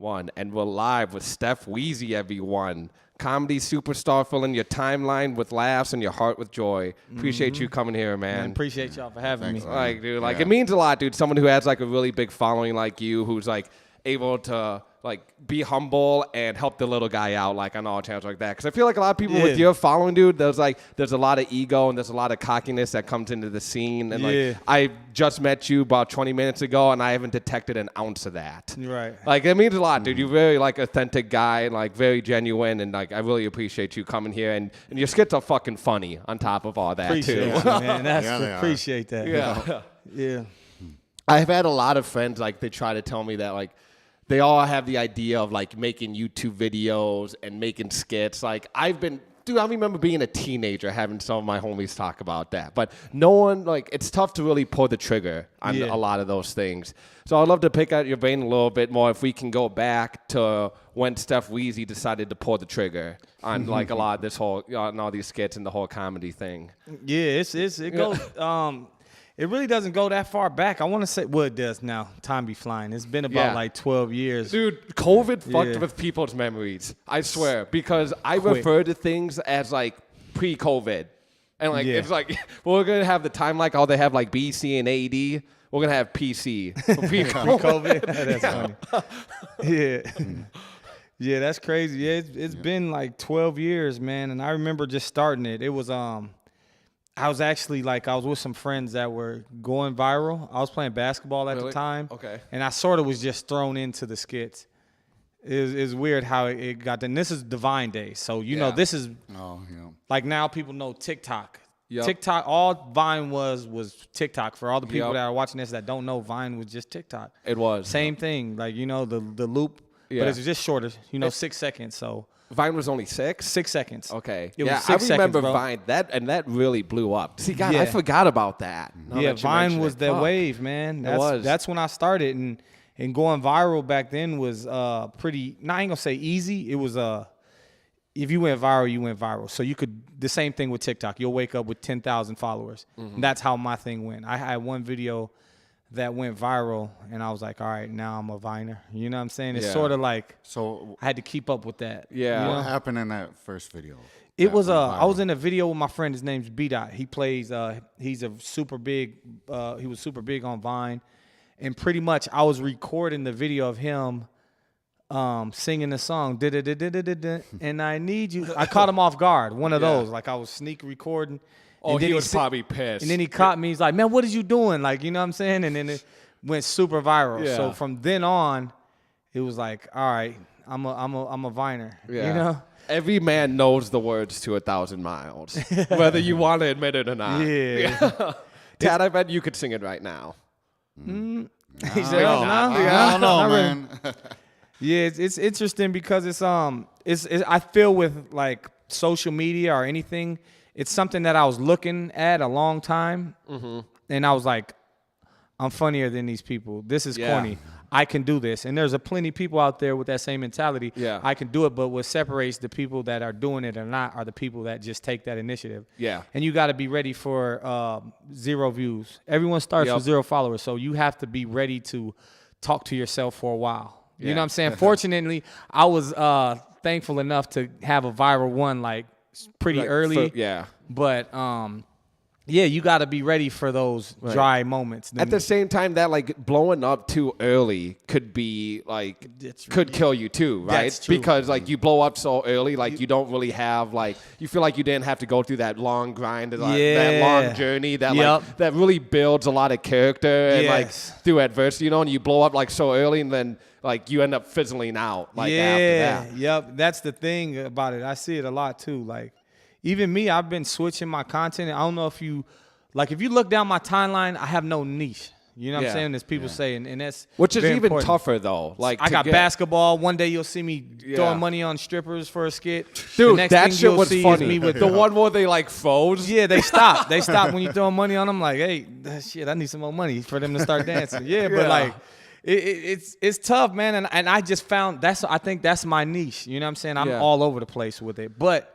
1, and we're live with Steff Weezy, everyone. Comedy superstar filling your timeline with laughs and your heart with joy. Appreciate you coming here, man. Appreciate y'all for having me. Like, dude, like it means a lot, dude. Someone who has like a really big following like you, who's like able to like be humble and help the little guy out, like on all channels like that. Because I feel like a lot of people with your following, dude, there's a lot of ego and there's a lot of cockiness that comes into the scene. And like I just met you about 20 minutes ago, and I haven't detected an ounce of that. Right. Like it means a lot, dude. You're very like authentic guy, and like very genuine, and like I really appreciate you coming here. And your skits are fucking funny on top of all that Appreciate too. Man. Appreciate that. Yeah. I've had a lot of friends like they try to tell me that like they all have the idea of like making YouTube videos and making skits. Like I remember being a teenager having some of my homies talk about that. But no one, like, it's tough to really pull the trigger on a lot of those things. So I'd love to pick out your brain a little bit more if we can go back to when Steff Weezy decided to pull the trigger on like a lot of this whole, on all these skits and the whole comedy thing. Yeah, it goes. It really doesn't go that far back. I want to say, well, it does now. Time be flying. It's been about like 12 years. Dude, COVID fucked with people's memories. I swear. Because I refer to things as like pre-COVID. And like it's like, we're going to have the time like how they have like BC and AD. We're going to have PC. Pre-COVID? That's funny. Yeah, that's crazy. Yeah, it's been like 12 years, man. And I remember just starting it. It was, I was actually like, I was with some friends that were going viral. I was playing basketball at the time. Okay. And I sort of was just thrown into the skits. It's weird how it got done. This is Divine Day. So, you know, this is like now people know TikTok. TikTok, all Vine was TikTok. For all the people that are watching this that don't know, Vine was just TikTok. It was. Same thing. Like, you know, the loop, but it's just shorter, you know, 6 seconds. So. Vine was only 6? 6 seconds. Okay. It was 6 I remember seconds, Vine. That really blew up. See, God, I forgot about that. Vine was the wave, man. That's when I started, and going viral back then was pretty. Now I ain't gonna say easy. It was if you went viral, you went viral. So you could the same thing with TikTok. You'll wake up with 10,000 followers. And that's how my thing went. I had one video that went viral, and I was like, all right, now I'm a Viner. You know what I'm saying? It's sort of like, so I had to keep up with that. Yeah. You know? What happened in that first video? It was, I was in a video with my friend. His name's B-Dot. He plays, he's a super big, he was super big on Vine. And pretty much I was recording the video of him singing the song, and I need you. I caught him off guard, one of those. Like I was sneak recording. Oh, he was probably pissed. And then he caught me. He's like, man, what are you doing? Like, you know what I'm saying? And then it went super viral. Yeah. So from then on, it was like, all right, I'm a Viner. Yeah. You know? Every man knows the words to 1,000 miles, whether you want to admit it or not. Yeah. Tad, I bet you could sing it right now. He said, I don't know, man. Yeah, it's interesting because it's I feel with like social media or anything, it's something that I was looking at a long time, and I was like, I'm funnier than these people. This is corny. I can do this. And there's plenty of people out there with that same mentality. Yeah. I can do it, but what separates the people that are doing it or not are the people that just take that initiative. Yeah. And you got to be ready for 0 views. Everyone starts with 0 followers, so you have to be ready to talk to yourself for a while. You know what I'm saying? Fortunately, I was thankful enough to have a viral one like pretty early. But yeah, you got to be ready for those dry moments. At the same time, that like blowing up too early could be like could kill you too, right? That's true. Because like you blow up so early, like you don't really have like you feel like you didn't have to go through that long grind, that long journey that like that really builds a lot of character and like through adversity, you know. And you blow up like so early, and then like you end up fizzling out like after that. That's the thing about it. I see it a lot too. Like. Even me, I've been switching my content. I don't know if you look down my timeline, I have no niche. You know what I'm saying? As people say, and that's which is very even important. tougher though. Like I got basketball. One day you'll see me throwing money on strippers for a skit. Dude, the next that thing shit you'll was see funny. Is me with the one where they like froze. Yeah, they stop. They stop when you throwing money on them. Like, hey, shit, I need some more money for them to start dancing. But like. It's tough, man, and I just found I think that's my niche. You know what I'm saying? I'm all over the place with it, but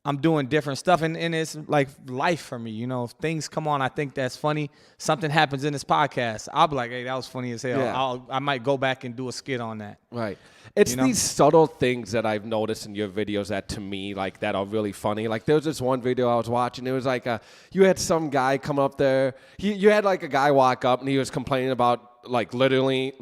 I'm doing different stuff, and it's like life for me. You know, if things come on, I think that's funny. Something happens in this podcast, I'll be like, hey, that was funny as hell. Yeah. I might go back and do a skit on that. Right. It's You know? these subtle things that I've noticed in your videos that to me, like, that are really funny. Like, there was this one video I was watching. It was like you had some guy come up there. You had like a guy walk up and he was complaining about like littering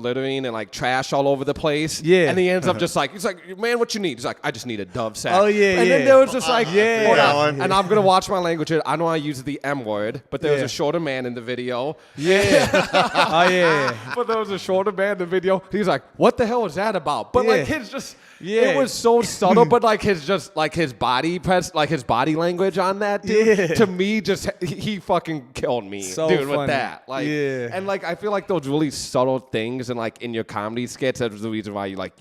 and like trash all over the place. Yeah. And he ends up just like, he's like, man, what you need? He's like, I just need a Dove sack. Oh, yeah, And yeah. then there was just like, Yeah. hold Yeah. on. And I'm going to watch my language here. I know I use the M word, but there was Yeah. a shorter man in the video. Yeah. Oh yeah. But there was a shorter man in the video. He's like, what the hell is that about? But like Yeah. his just, Yeah. it was so subtle, but like his body press, like his body language on that, dude, Yeah. to me, just, he fucking killed me, So dude, with funny. that. Like, Yeah. and like, I feel like those really subtle things and like in your comedy skits, that's the reason why you like,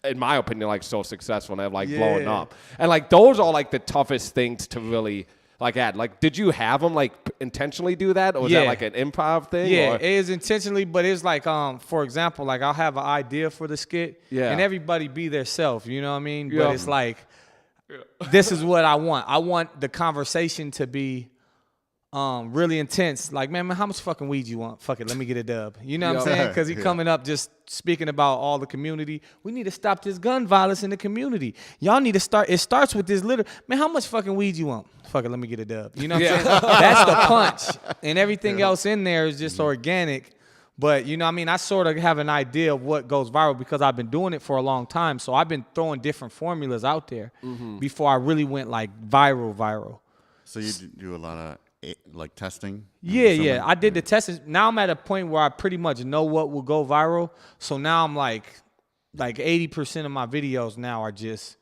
in my opinion, like so successful and have like blowing Yeah. up. And like, those are like the toughest things to really like add. Like, did you have them like intentionally do that? Or was that Yeah. like an improv thing? Yeah, Or? it is intentionally, but it's like, for example, like I'll have an idea for the skit, Yeah. and everybody be their self, you know what I mean? Yeah. But it's like, this is what I want. I want the conversation to be really intense. Like, man, how much fucking weed you want? Fuck it, let me get a dub. You know what I'm Yeah. saying? Because he coming up just speaking about all the community. We need to stop this gun violence in the community. Y'all need to start. It starts with this little, man, how much fucking weed you want? Fuck it, let me get a dub. You know what I'm saying? That's the punch. And everything else in there is just organic. But, you know what I mean? I sort of have an idea of what goes viral because I've been doing it for a long time. So I've been throwing different formulas out there before I really went like viral. So you do a lot of like testing? Yeah. I did the testing. Now I'm at a point where I pretty much know what will go viral. So now I'm like 80% of my videos now are just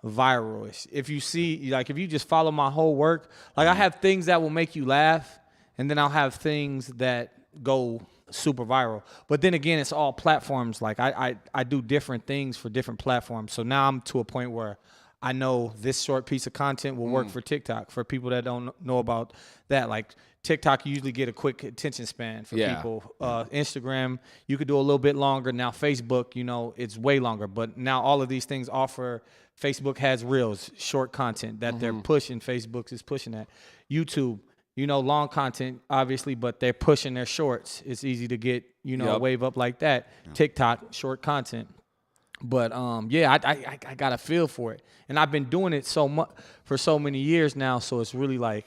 viral-ish. If you see, like, if you just follow my whole work, like I have things that will make you laugh, and then I'll have things that go super viral. But then again, it's all platforms. Like I do different things for different platforms. So now I'm to a point where I know this short piece of content will work for TikTok. For people that don't know about that, like TikTok, you usually get a quick attention span for people. Instagram, you could do a little bit longer. Now Facebook, you know, it's way longer. But now all of these things offer, Facebook has Reels, short content that they're pushing. Facebook is pushing that. YouTube, you know, long content, obviously, but they're pushing their shorts. It's easy to get, you know, a wave up like that. TikTok, short content. But yeah, I got a feel for it, and I've been doing it so much for so many years now. So it's really like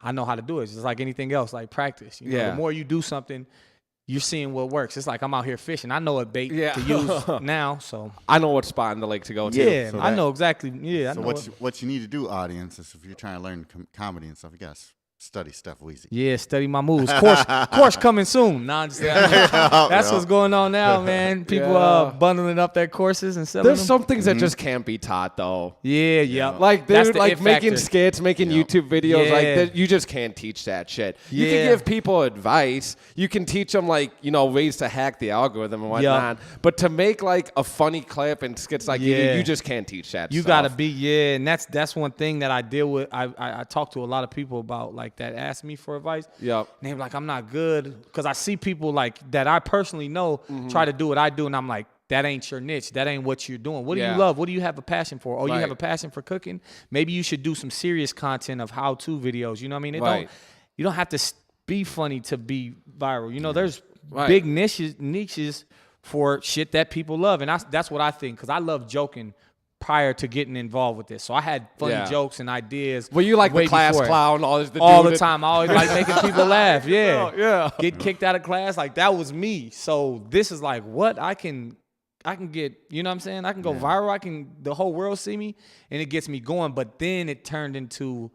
I know how to do it. It's just like anything else, like practice. You know, the more you do something, you're seeing what works. It's like I'm out here fishing. I know what bait to use now. So I know what spot in the lake to go to. yeah, So I know exactly. Yeah, So I know. what you need to do, audience, is if you're trying to learn comedy and stuff, you guys study Steff Weezy. Yeah, study my moves. Course coming soon. Nah, I'm just that's what's going on now, man. People bundling up their courses and selling There's them. some things that just can't be taught though. Yeah. Like That's dude, the like it making factor. skits, making YouTube videos, Yeah. like that, you just can't teach that shit. You can Yeah. give people advice. You can teach them like, you know, ways to hack the algorithm and whatnot. But to make like a funny clip and skits like you do, you just can't teach that. You stuff. gotta be, and that's one thing that I deal with. I talk to a lot of people about like that ask me for advice. Yep. And they're like, I'm not good, because I see people like that I personally know try to do what I do, and I'm like, that ain't your niche. That ain't what you're doing. What do you love? What do you have a passion for? Oh, you have a passion for cooking? Maybe you should do some serious content of how-to videos. You know what I mean? You don't have to be funny to be viral. You know, there's big niches for shit that people love, and that's what I think, because I love joking prior to getting involved with this. So I had funny jokes and ideas. Were you like the way class before it. clown? All the time. I always like making people laugh. Yeah. Get kicked out of class. Like, that was me. So this is like what I can get, you know what I'm saying? I can go viral. The whole world see me, and it gets me going. But then it turned into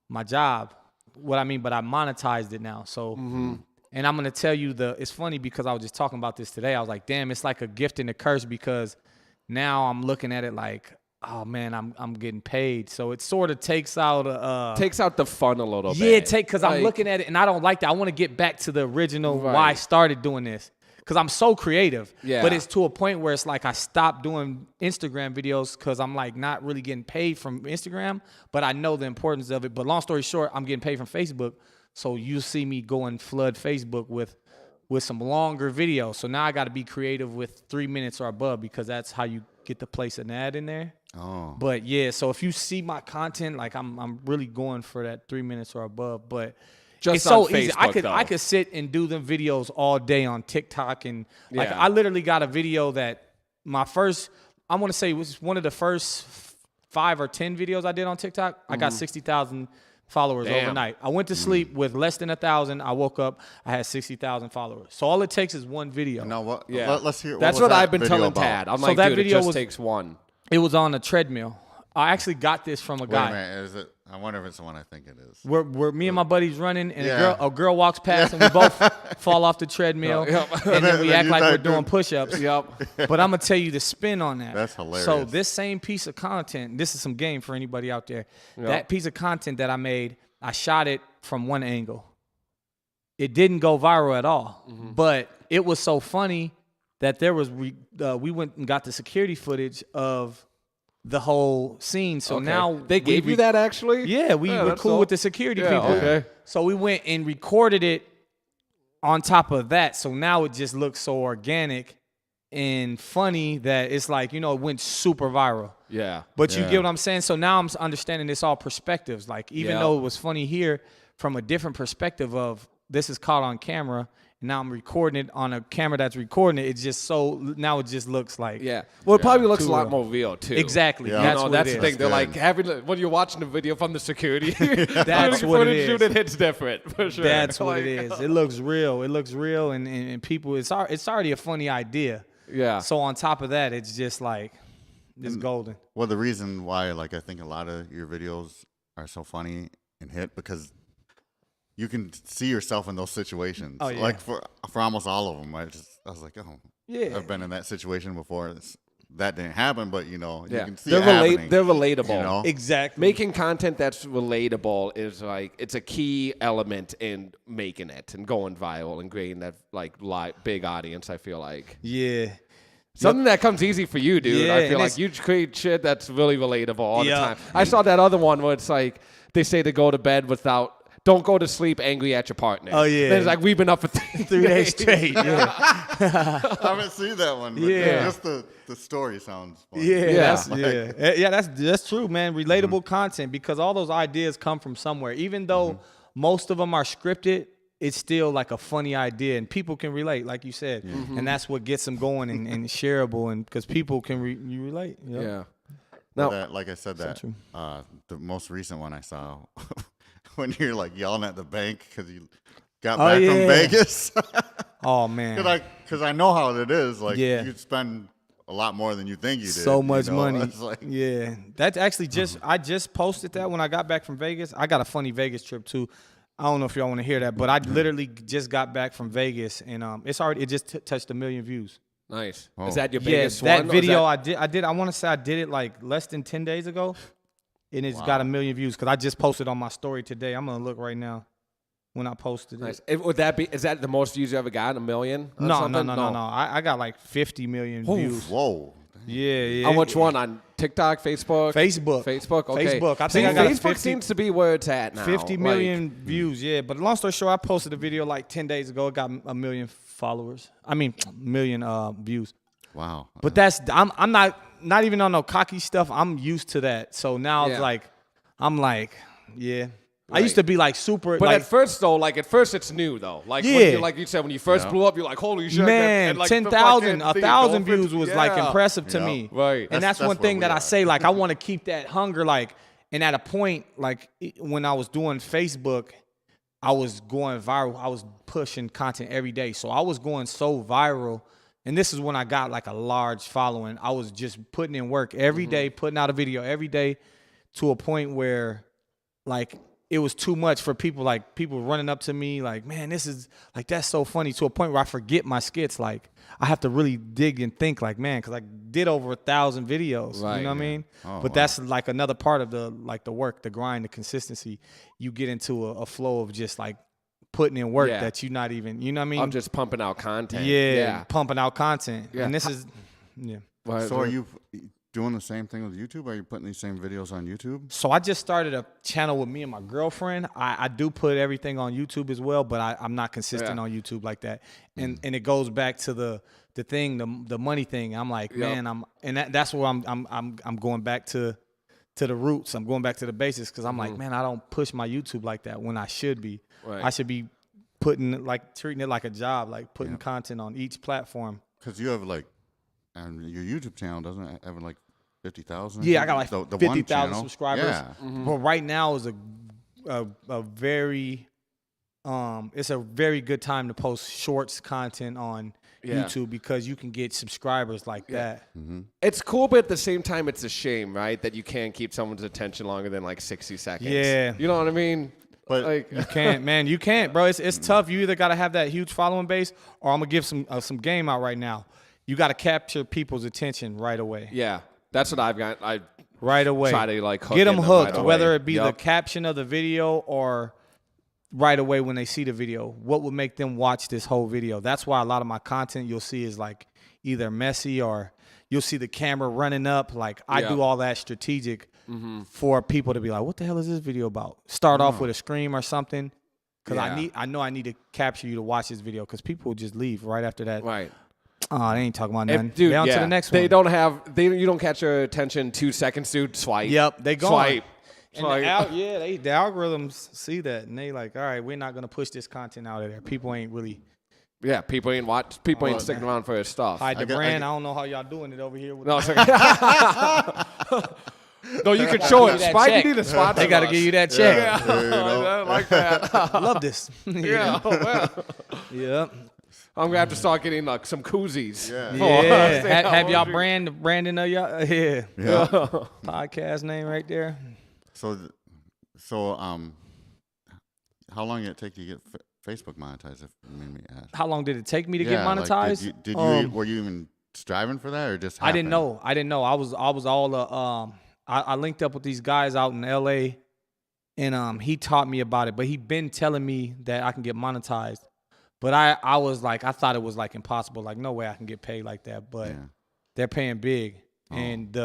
my job. What I mean, but I monetized it now. So, and I'm going to tell you it's funny because I was just talking about this today. I was like, damn, it's like a gift and a curse, because now I'm looking at it like, oh man, I'm getting paid. So it sort of takes out the fun a little bit. Yeah, because I'm looking at it and I don't like that. I want to get back to the original why I started doing this, because I'm so creative. Yeah. But it's to a point where it's like I stopped doing Instagram videos because I'm like not really getting paid from Instagram, but I know the importance of it. But long story short, I'm getting paid from Facebook. So you see me go and flood Facebook with some longer videos. So now I got to be creative with 3 minutes or above, because that's how you get to place an ad in there. Oh. But yeah, so if you see my content, like I'm really going for that 3 minutes or above. But Just it's so on easy. Facebook, I could sit and do them videos all day on TikTok, and like Yeah. I literally got a video that I want to say it was one of the first 5 or 10 videos I did on TikTok. I got 60,000 followers overnight. I went to sleep with less than 1,000. I woke up, I had 60,000 followers. So all it takes is one video. Now what? Yeah. Let's hear. That's was what that I've been video telling about? Tad. I'm So like, that dude, video it just was- takes one. It was on a treadmill. I actually got this from a Wait a guy. minute. Is it? I wonder if it's the one I think it is. We're me and my buddies running, and Yeah. a girl walks past, and we both fall off the treadmill, and then we then act you like we're start doing doing- push-ups. Yep. But I'm gonna tell you the spin on that. That's hilarious. So this same piece of content, this is some game for anybody out there. That piece of content that I made, I shot it from one angle. It didn't go viral at all, but it was so funny that there was we went and got the security footage of the whole scene. So now They gave you that actually? Yeah, we were that's cool all- with the security Yeah, people. okay. So we went and recorded it on top of that. So now it just looks so organic and funny that it's like, it went super viral. Yeah. But you get what I'm saying? So now I'm understanding it's all perspectives. Like, even Yeah. though it was funny here, from a different perspective of this is caught on camera, and now I'm recording it on a camera that's recording it. It's just now it just looks like. Yeah. Well, it probably looks a Too lot real. more real, too. Exactly. Yeah. That's what That's it the is. thing. They're That's like, when you're watching the video from the security, That's what it shoot, is. it hits different, for sure. That's what Like, it is. It looks real. It looks real, and people. It's already a funny idea. Yeah. So on top of that, it's just like it's golden. Well, the reason why, like, I think a lot of your videos are so funny and hit because you can see yourself in those situations. Oh, yeah. Like for almost all of them, I was like, oh, Yeah. I've been in that situation before. That didn't happen, but you Yeah. can see They're it happening. They're relatable. You know? Exactly. Making content that's relatable is like it's a key element in making it and going viral and creating that like big audience. I feel like Yeah. something that comes easy for you, dude. Yeah, I feel and like you create shit that's really relatable all the Yeah. time. I saw that other one where it's like they say to go to bed don't go to sleep angry at your partner. Oh, yeah. Then it's like we've been up for 3 days straight. Yeah. I haven't seen that one. But Yeah. just the story sounds funny. Yeah, Yeah. that's true, man. Relatable content, because all those ideas come from somewhere. Even though most of them are scripted, it's still like a funny idea, and people can relate, like you said, and that's what gets them going and shareable, and because people can you relate. You know? Yeah. But No. that, like I said, that true. the most recent one I saw when you're like yelling at the bank because you got Oh, back yeah. from Vegas. Oh man, Because I know how it is. Like Yeah. you spend a lot more than you think you did. so much you know? money. It's like, Yeah, that's actually I just posted that when I got back from Vegas. I got a funny Vegas trip too. I don't know if y'all want to hear that, but I literally just got back from Vegas, and it just touched 1 million views. Nice. Oh. Is that your Yes, biggest that one? Or is video that- I did. I want to say I did it like less than 10 days ago, and it's got 1 million views because I just posted on my story today. I'm gonna look right now when I posted it. Nice. Is that the most views you ever got? 1 million? or No. something? I got like 50 million views. whoa. Yeah. On which one? On TikTok, Facebook? Facebook. Facebook, okay. Facebook. I See, think I got a Facebook 50 seems to be where it's at now. 50 Like, million views, yeah. But long story short, I posted a video like 10 days ago. It got 1 million followers. I mean, 1 million views. Wow. But I'm not even on no cocky stuff. I'm used to that. So now Yeah. it's like, I'm like, yeah. I Right. used to be like super, But like, at first, though, it's new, though. Like, Yeah. like you said, when you first blew up, you're like, holy shit. man, and like the 10,000, fucking 1,000 thing, views was like yeah. impressive to Yeah. me. Right. And that's one where thing we that I are. say, like, I want to keep that hunger, like, and at a point, like, when I was doing Facebook, I was going viral. I was pushing content every day. So I was going so viral. And this is when I got like a large following. I was just putting in work every day, putting out a video every day, to a point where like it was too much for people, like people running up to me like, man, this is like, that's so funny, to a point where I forget my skits. Like I have to really dig and think like, man, because I did over 1,000 videos, Right, you know what I mean? Oh, But wow. that's like another part of the work, the grind, the consistency. You get into a flow of just like putting in work Yeah. that you're not even, you know what I mean? I'm just pumping out content. yeah, pumping out content. Yeah. And this is, yeah. Right. So are you doing the same thing with YouTube? Are you putting these same videos on YouTube? So I just started a channel with me and my girlfriend. I do put everything on YouTube as well, but I'm not consistent on YouTube like that. And it goes back to the thing, the money thing. I'm like, man, that's where I'm going back to the roots. I'm going back to the basics because I'm like, man, I don't push my YouTube like that when I should be. Right. I should be treating it like a job, like putting content on each platform. Because you have and your YouTube channel doesn't have 50,000. Yeah, I got 50,000 subscribers. Yeah. But right now is a very it's a very good time to post shorts content on YouTube because you can get subscribers like that. Mm-hmm. It's cool, but at the same time, it's a shame, right, that you can't keep someone's attention longer than 60 seconds. Yeah, you know what I mean. But you can't, man. You can't, bro. It's tough. You either got to have that huge following base, or I'm gonna give some game out right now. You got to capture people's attention right away. Yeah, that's what I've got. Right away. Try to hook get them hooked, right whether it be the caption of the video or right away when they see the video. What would make them watch this whole video? That's why a lot of my content you'll see is either messy or you'll see the camera running up. I do all that strategic for people to be like, what the hell is this video about? Start off with a scream or something because I know I need to capture you to watch this video because people will just leave right after that. Right. Oh, they ain't talking about nothing. Dude, they on to the next one. You don't catch their attention 2 seconds, dude. Swipe. Yep, they gone. Swipe. And the algorithms see that, and they all right, we're not going to push this content out of there. People ain't really. Yeah, people ain't sticking around for his stuff. Hide the brand. I don't know how y'all doing it over here. No, no, you can show it. Spike, you need a sponsor. They got to give you that check. Yeah. I like that. I love this. Yeah. Oh, well. Yep. I'm gonna have to start getting some koozies. Yeah. Have y'all branding of y'all? Yeah. Podcast name right there. So, how long did it take you to get Facebook monetized? If you made me ask. How long did it take me to get monetized? Were you even striving for that, or just? I didn't know. I was all I linked up with these guys out in LA, and he taught me about it. But he been telling me that I can get monetized. But I was I thought it was impossible. No way I can get paid like that. But they're paying big. And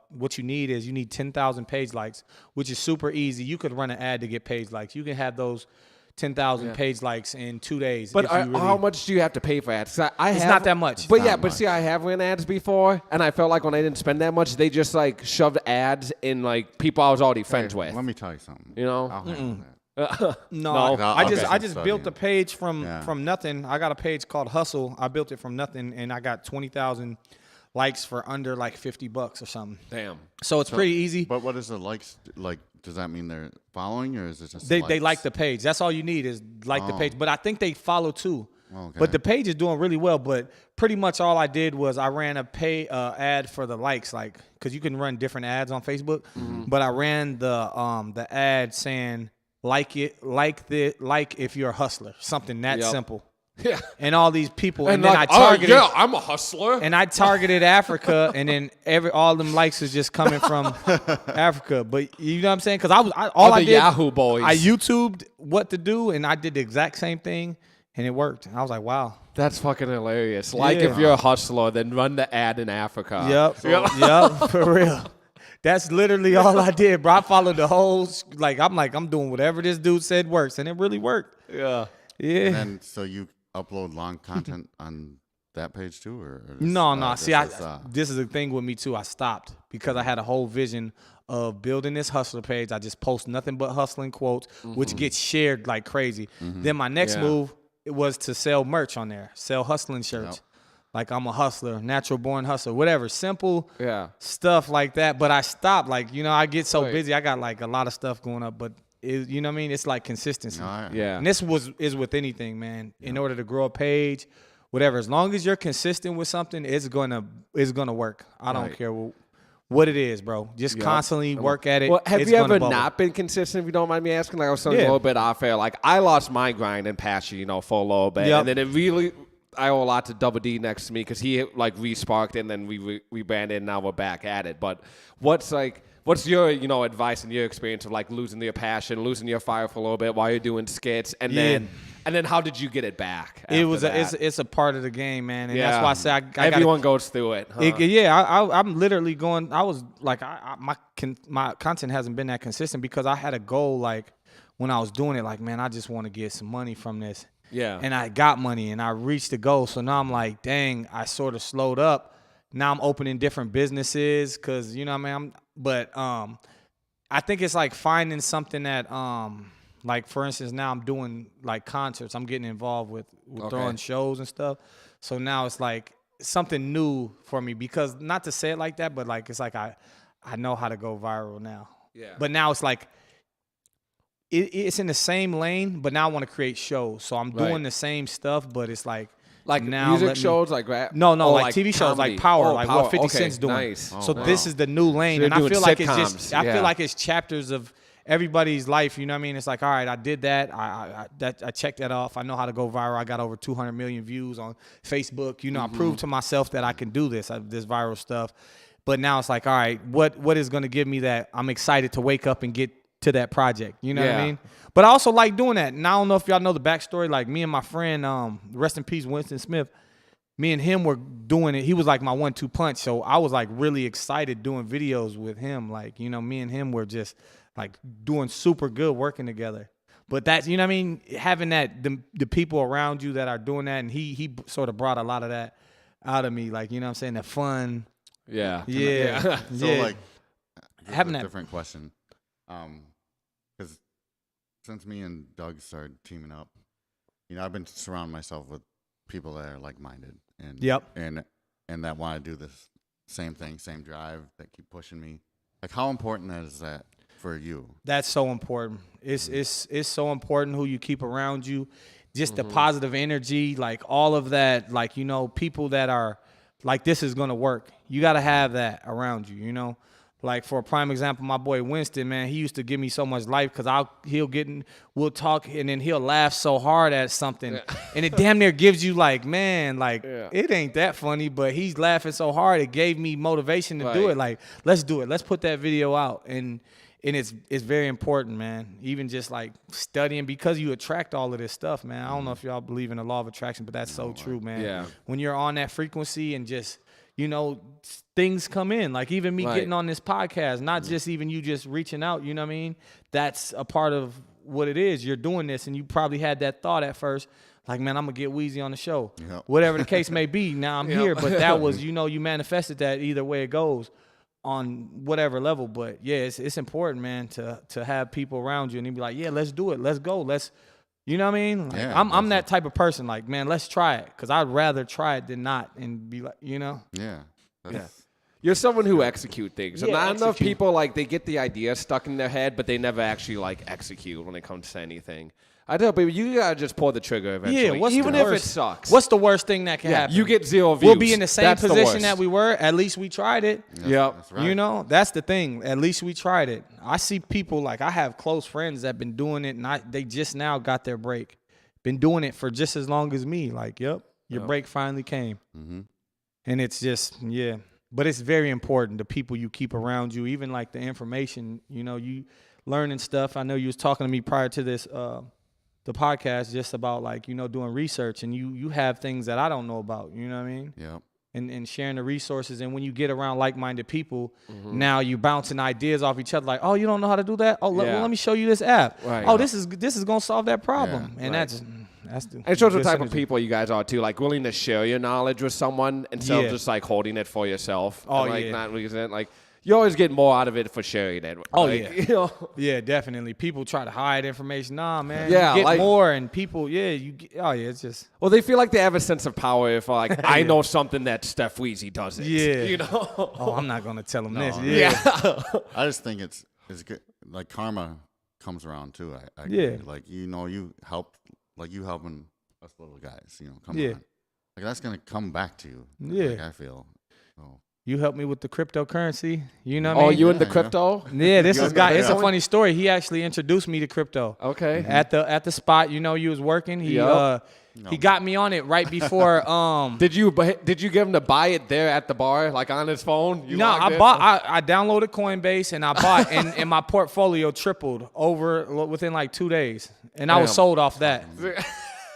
what you need is 10,000 page likes, which is super easy. You could run an ad to get page likes. You can have those 10,000 page likes in 2 days. But how much do you have to pay for ads? It's not that much. But see, I have ran ads before, and I felt like when I didn't spend that much, they just shoved ads in people I was already friends with. Let me tell you something. You know? I'll handle that. I just built the page from nothing. I got a page called Hustle. I built it from nothing, and I got 20,000 likes for under $50 or something. Damn. So it's pretty easy. But what is the likes like? Does that mean they're following, or is it just they like the page? That's all you need is the page. But I think they follow too. Okay. But the page is doing really well. But pretty much all I did was I ran a ad for the likes, because you can run different ads on Facebook. Mm-hmm. But I ran the ad saying like if you're a hustler, something that simple. Yeah. And all these people, and then I targeted. Oh, yeah, I'm a hustler. And I targeted Africa, and then all them likes is just coming from Africa. But you know what I'm saying? Because I did Yahoo boys. I YouTubed what to do, and I did the exact same thing, and it worked. And I was like, wow, that's fucking hilarious. If you're a hustler, then run the ad in Africa. Yep. Yep. For real. That's literally all I did, bro. I followed the whole. I'm doing whatever this dude said works, and it really worked. Yeah. Yeah. And then so you upload long content on that page too, or no. See, this is the thing with me too. I stopped because I had a whole vision of building this hustler page. I just post nothing but hustling quotes, which gets shared like crazy. Then my next move was to sell merch on there, sell hustling shirts. Like I'm a hustler, natural born hustler, whatever, simple stuff like that. But I stopped. I get so busy. I got a lot of stuff going up, but. You know what I mean? It's consistency. Yeah. And this is with anything, man. In order to grow a page, whatever. As long as you're consistent with something, it's gonna work. I don't care what it is, bro. Just constantly work at it. Well, have you ever not been consistent, if you don't mind me asking? I was saying a little bit off air. I lost my grind and passion, for a little bit. And then it really, I owe a lot to Double D next to me because he re-sparked and then we rebranded and now we're back at it. But what's your, advice and your experience of losing your passion, losing your fire for a little bit while you're doing skits, and then And then how did you get it back? It's a part of the game, man, and that's why I say I everyone goes through it. Huh? I'm literally going. I was like, my content hasn't been that consistent because I had a goal like when I was doing it, like, man, I just want to get some money from this. Yeah. And I got money and I reached the goal. So now I'm like, dang, I sort of slowed up. Now I'm opening different businesses because, you know what I mean? But I think it's like finding something that, like, for instance, now I'm doing like concerts. I'm getting involved with throwing shows and stuff. So now it's like something new for me because not to say it like that, but like it's like I know how to go viral now. Yeah. But now it's like, it's in the same lane, but now I want to create shows. So I'm doing the same stuff, but it's like now music shows, like rap? No, like TV shows, comedy. like Power, Oh, like Power. what 50 Okay, Cent's doing. Nice. So this is the new lane, So and I doing feel like it's sitcoms. just, I feel like it's chapters of everybody's life. You know what I mean? It's like, all right, I did that. I checked that off. I know how to go viral. I got over 200 million views on Facebook. You know, I proved to myself that I can do this viral stuff. But now it's like, all right, what is going to give me that I'm excited to wake up and get to that project? You know what I mean? But I also like doing that. And I don't know if y'all know the backstory. Like me and my friend, rest in peace, Winston Smith, me and him were doing it. He was like my 1-2 punch. So I was like really excited doing videos with him. Like, you know, me and him were just like doing super good working together. But that's, you know what I mean? Having that, the people around you that are doing that. And he sort of brought a lot of that out of me. Like, you know what I'm saying? The fun. Yeah. Yeah. So like, having a that different question. Because since me and Doug started teaming up, you know, I've been surrounding myself with people that are like-minded and and that want to do this same thing, same drive, that keep pushing me. Like, how important is that for you? That's so important. It's so important who you keep around you, just the positive energy, like all of that. Like, you know, people that are like, this is gonna work. You got to have that around you. You know. Like, for a prime example, my boy Winston, man, he used to give me so much life because we'll talk and then he'll laugh so hard at something. And it damn near gives you like, man, like, it ain't that funny, but he's laughing so hard. It gave me motivation to do it. Like, let's do it. Let's put that video out. And it's very important, man. Even just like studying, because you attract all of this stuff, man. I don't know if y'all believe in the law of attraction, but that's so true, man. Yeah. When you're on that frequency and just, you know, things come in. Like even me getting on this podcast, not just even you just reaching out, you know what I mean? That's a part of what it is. You're doing this, and you probably had that thought at first, like, man, I'm going to get Weezy on the show. Yep. Whatever the case may be, now I'm here. But that was, you know, you manifested that either way it goes on whatever level. But, yeah, it's important, man, to have people around you and be like, yeah, let's do it. Let's go. You know what I mean? Like, I'm that type of person. Like, man, let's try it, because I'd rather try it than not, and be like, you know? Yeah. You're someone who execute things. And not enough people, like, they get the idea stuck in their head, but they never actually, like, execute when it comes to anything. I tell people, you gotta just pull the trigger eventually, even if it sucks. What's the worst thing that can happen? You get 0 views. We'll be in the same position that we were. At least we tried it. Yep. That's right. You know, that's the thing. At least we tried it. I see people, like, I have close friends that been doing it, and they just now got their break. Been doing it for just as long as me. Like, your break finally came. Mm-hmm. And it's just, But it's very important, the people you keep around you, even like the information, you know, you learning stuff. I know you was talking to me prior to this, the podcast, just about, like, you know, doing research, and you have things that I don't know about, you know what I mean? Yeah. And sharing the resources. And when you get around like-minded people, now you're bouncing ideas off each other, like, oh, you don't know how to do that? Oh, well, let me show you this app. Right. Oh, this is going to solve that problem. Yeah. And that's the it shows the type of people you guys are too, like willing to share your knowledge with someone instead of just like holding it for yourself. Oh, and, like, not using it. Like, you always get more out of it for sharing it. Oh, like, you know? Yeah, definitely. People try to hide information. Nah, man. Yeah, you get like, more, and people, it's just. Well, they feel like they have a sense of power if, like, I know something that Steff Weezy doesn't. Yeah. You know? Oh, I'm not going to tell them this. I just think it's good. Like, karma comes around too. I agree. Like, you know, you helping us little guys, you know, come on. Like, that's going to come back to you. Yeah. Like, I feel. So. You helped me with the cryptocurrency. You know what I mean? Oh, you into crypto? Yeah, this is guy. It's a funny story. He actually introduced me to crypto. Okay. At the spot, you know, you was working. He got me on it right before. Did you give him to buy it there at the bar, like on his phone? I downloaded Coinbase and I bought, and my portfolio tripled within like 2 days, and I was sold off that.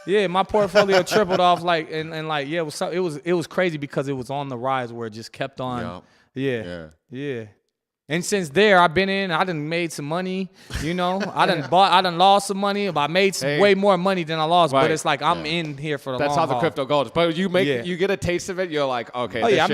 Yeah, my portfolio tripled off and like yeah, it was crazy because it was on the rise where it just kept on. Yep. Yeah. And since there, I've been in. I done made some money. You know, I done lost some money. But I made way more money than I lost. Right. But it's like I'm in here for the long haul. That's how the crypto goes. But you get a taste of it. You're like, okay. Oh yeah,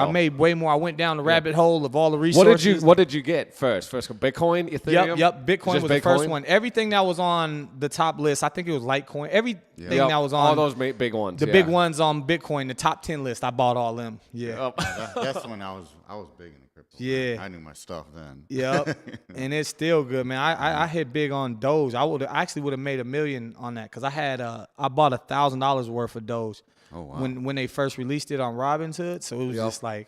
I made way more. I went down the rabbit hole of all the resources. What did you get first? First Bitcoin, Ethereum. Yep. Bitcoin was the first one. Everything that was on the top list, I think it was Litecoin. Everything that was on all those big ones. The big ones on Bitcoin, the top 10 list. I bought all them. Yeah. That's when I was big in the crypto. Yeah. I knew my stuff then. Yep. And it's still good, man. I hit big on Doge. I actually would have made $1 million on that because I bought $1,000 worth of Doge. Oh wow. When they first released it on Robinhood, so it was just like.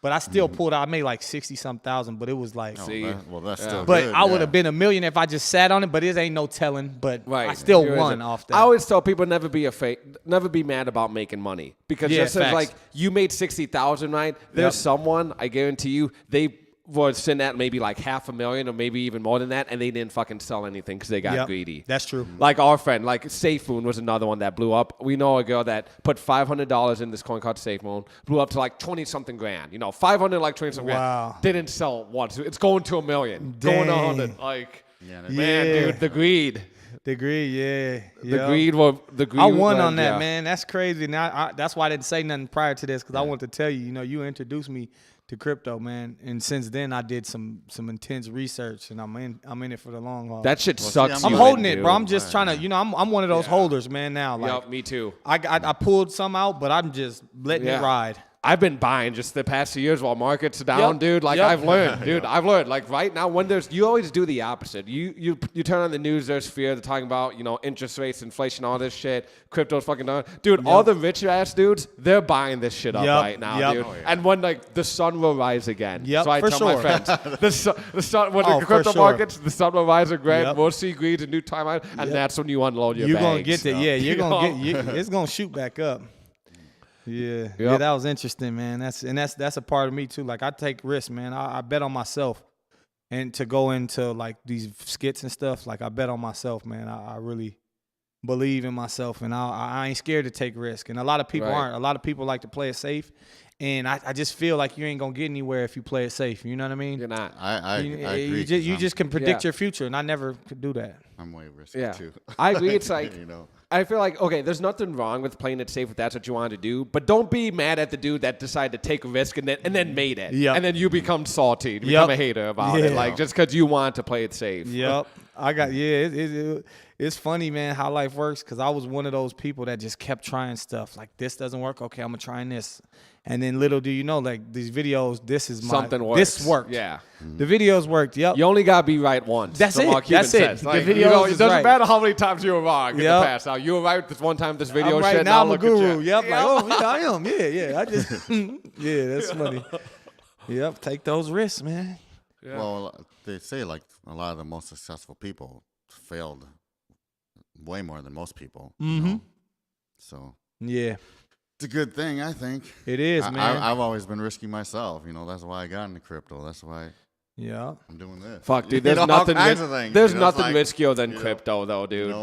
But I still pulled out. I made like 60-some thousand, but it was like. That's still but good. I would have been $1 million if I just sat on it. But it ain't no telling. But I still won off that. I always tell people never be mad about making money because just as like you made 60,000, right? There's someone I guarantee you they was sitting at maybe like $500,000 or maybe even more than that, and they didn't fucking sell anything because they got greedy. That's true. Like our friend, like SafeMoon was another one that blew up. We know a girl that put $500 in this coin called SafeMoon, blew up to like 20-something grand. You know, 500 like 20-something grand. Didn't sell once. It's going to $1 million. Going to 100. Like, man, dude, the greed. The greed, yeah. The greed. I won on that, man. That's crazy. Now that's why I didn't say nothing prior to this because I wanted to tell you. You know, you introduced me to crypto, man, and since then I did some intense research, and I'm in it for the long haul. That shit sucks. I'm holding it, bro. I'm just trying to, you know, I'm one of those holders, man. Now, like, me too. I pulled some out, but I'm just letting it ride. I've been buying just the past 2 years while markets are down, dude. Like I've learned, dude. I've learned. Like right now, when you always do the opposite. You turn on the news, there's fear. They're talking about interest rates, inflation, all this shit. Crypto's fucking down, dude. All the rich ass dudes, they're buying this shit up right now, dude. Oh, and when like the sun will rise again. So I tell my friends, the sun when the crypto markets, the sun will rise again. We'll see greed a new time, and that's when you unload your bags. You're gonna get that, you're gonna get. It's gonna shoot back up. Yeah, that was interesting, man. That's a part of me too. Like I take risks, man. I bet on myself, and to go into like these skits and stuff, like I bet on myself, man. I really believe in myself, and I ain't scared to take risks. And a lot of people aren't. A lot of people like to play it safe, and I just feel like you ain't gonna get anywhere if you play it safe. You know what I mean? You're not. I agree. You just can predict your future, and I never could do that. I'm way risky too. I agree. It's like I feel like, okay, there's nothing wrong with playing it safe if that's what you want to do, but don't be mad at the dude that decided to take a risk and then made it. And then you become salty, you become a hater about it, like just because you want to play it safe. It's funny, man, how life works, because I was one of those people that just kept trying stuff. Like, this doesn't work. Okay, I'm going to try this. And then little do you know, like, these videos, something works. This worked. Yeah. The videos worked, You only got to be right once. That's it. That's it. Like, the videos it doesn't matter how many times you were wrong in the past. Now, you were right this one time, this video right, shit. Now I'm a guru. Like, I am. Yeah. I just, that's funny. Take those risks, man. Yeah. Well, they say, like, a lot of the most successful people failed way more than most people. You know? So it's a good thing, I think. It is, man. I've always been risky myself. That's why I got into crypto. That's why I'm doing this. Fuck, dude. There's nothing. There's nothing riskier than crypto, though, dude.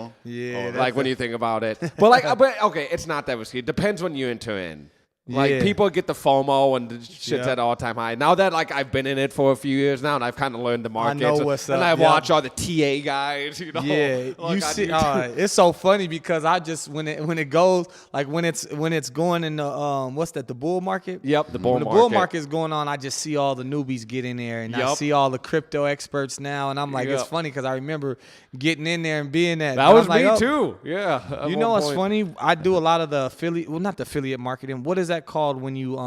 Like when you think about it. But okay, it's not that risky. It depends when you enter in. Like, people get the FOMO and the shit's at all-time high. Now that, like, I've been in it for a few years now, and I've kind of learned the market. I know what's up. And I watch all the TA guys, Yeah, like you see, it's so funny because I just, when it goes, like, when it's going in the, what's that, the bull market? Yep, the bull market. When the bull market's going on, I just see all the newbies get in there, and I see all the crypto experts now, and I'm like, it's funny because I remember getting in there and being that. That was me, too. Yeah. You know what's funny? I do a lot of the not the affiliate marketing. What is that called when you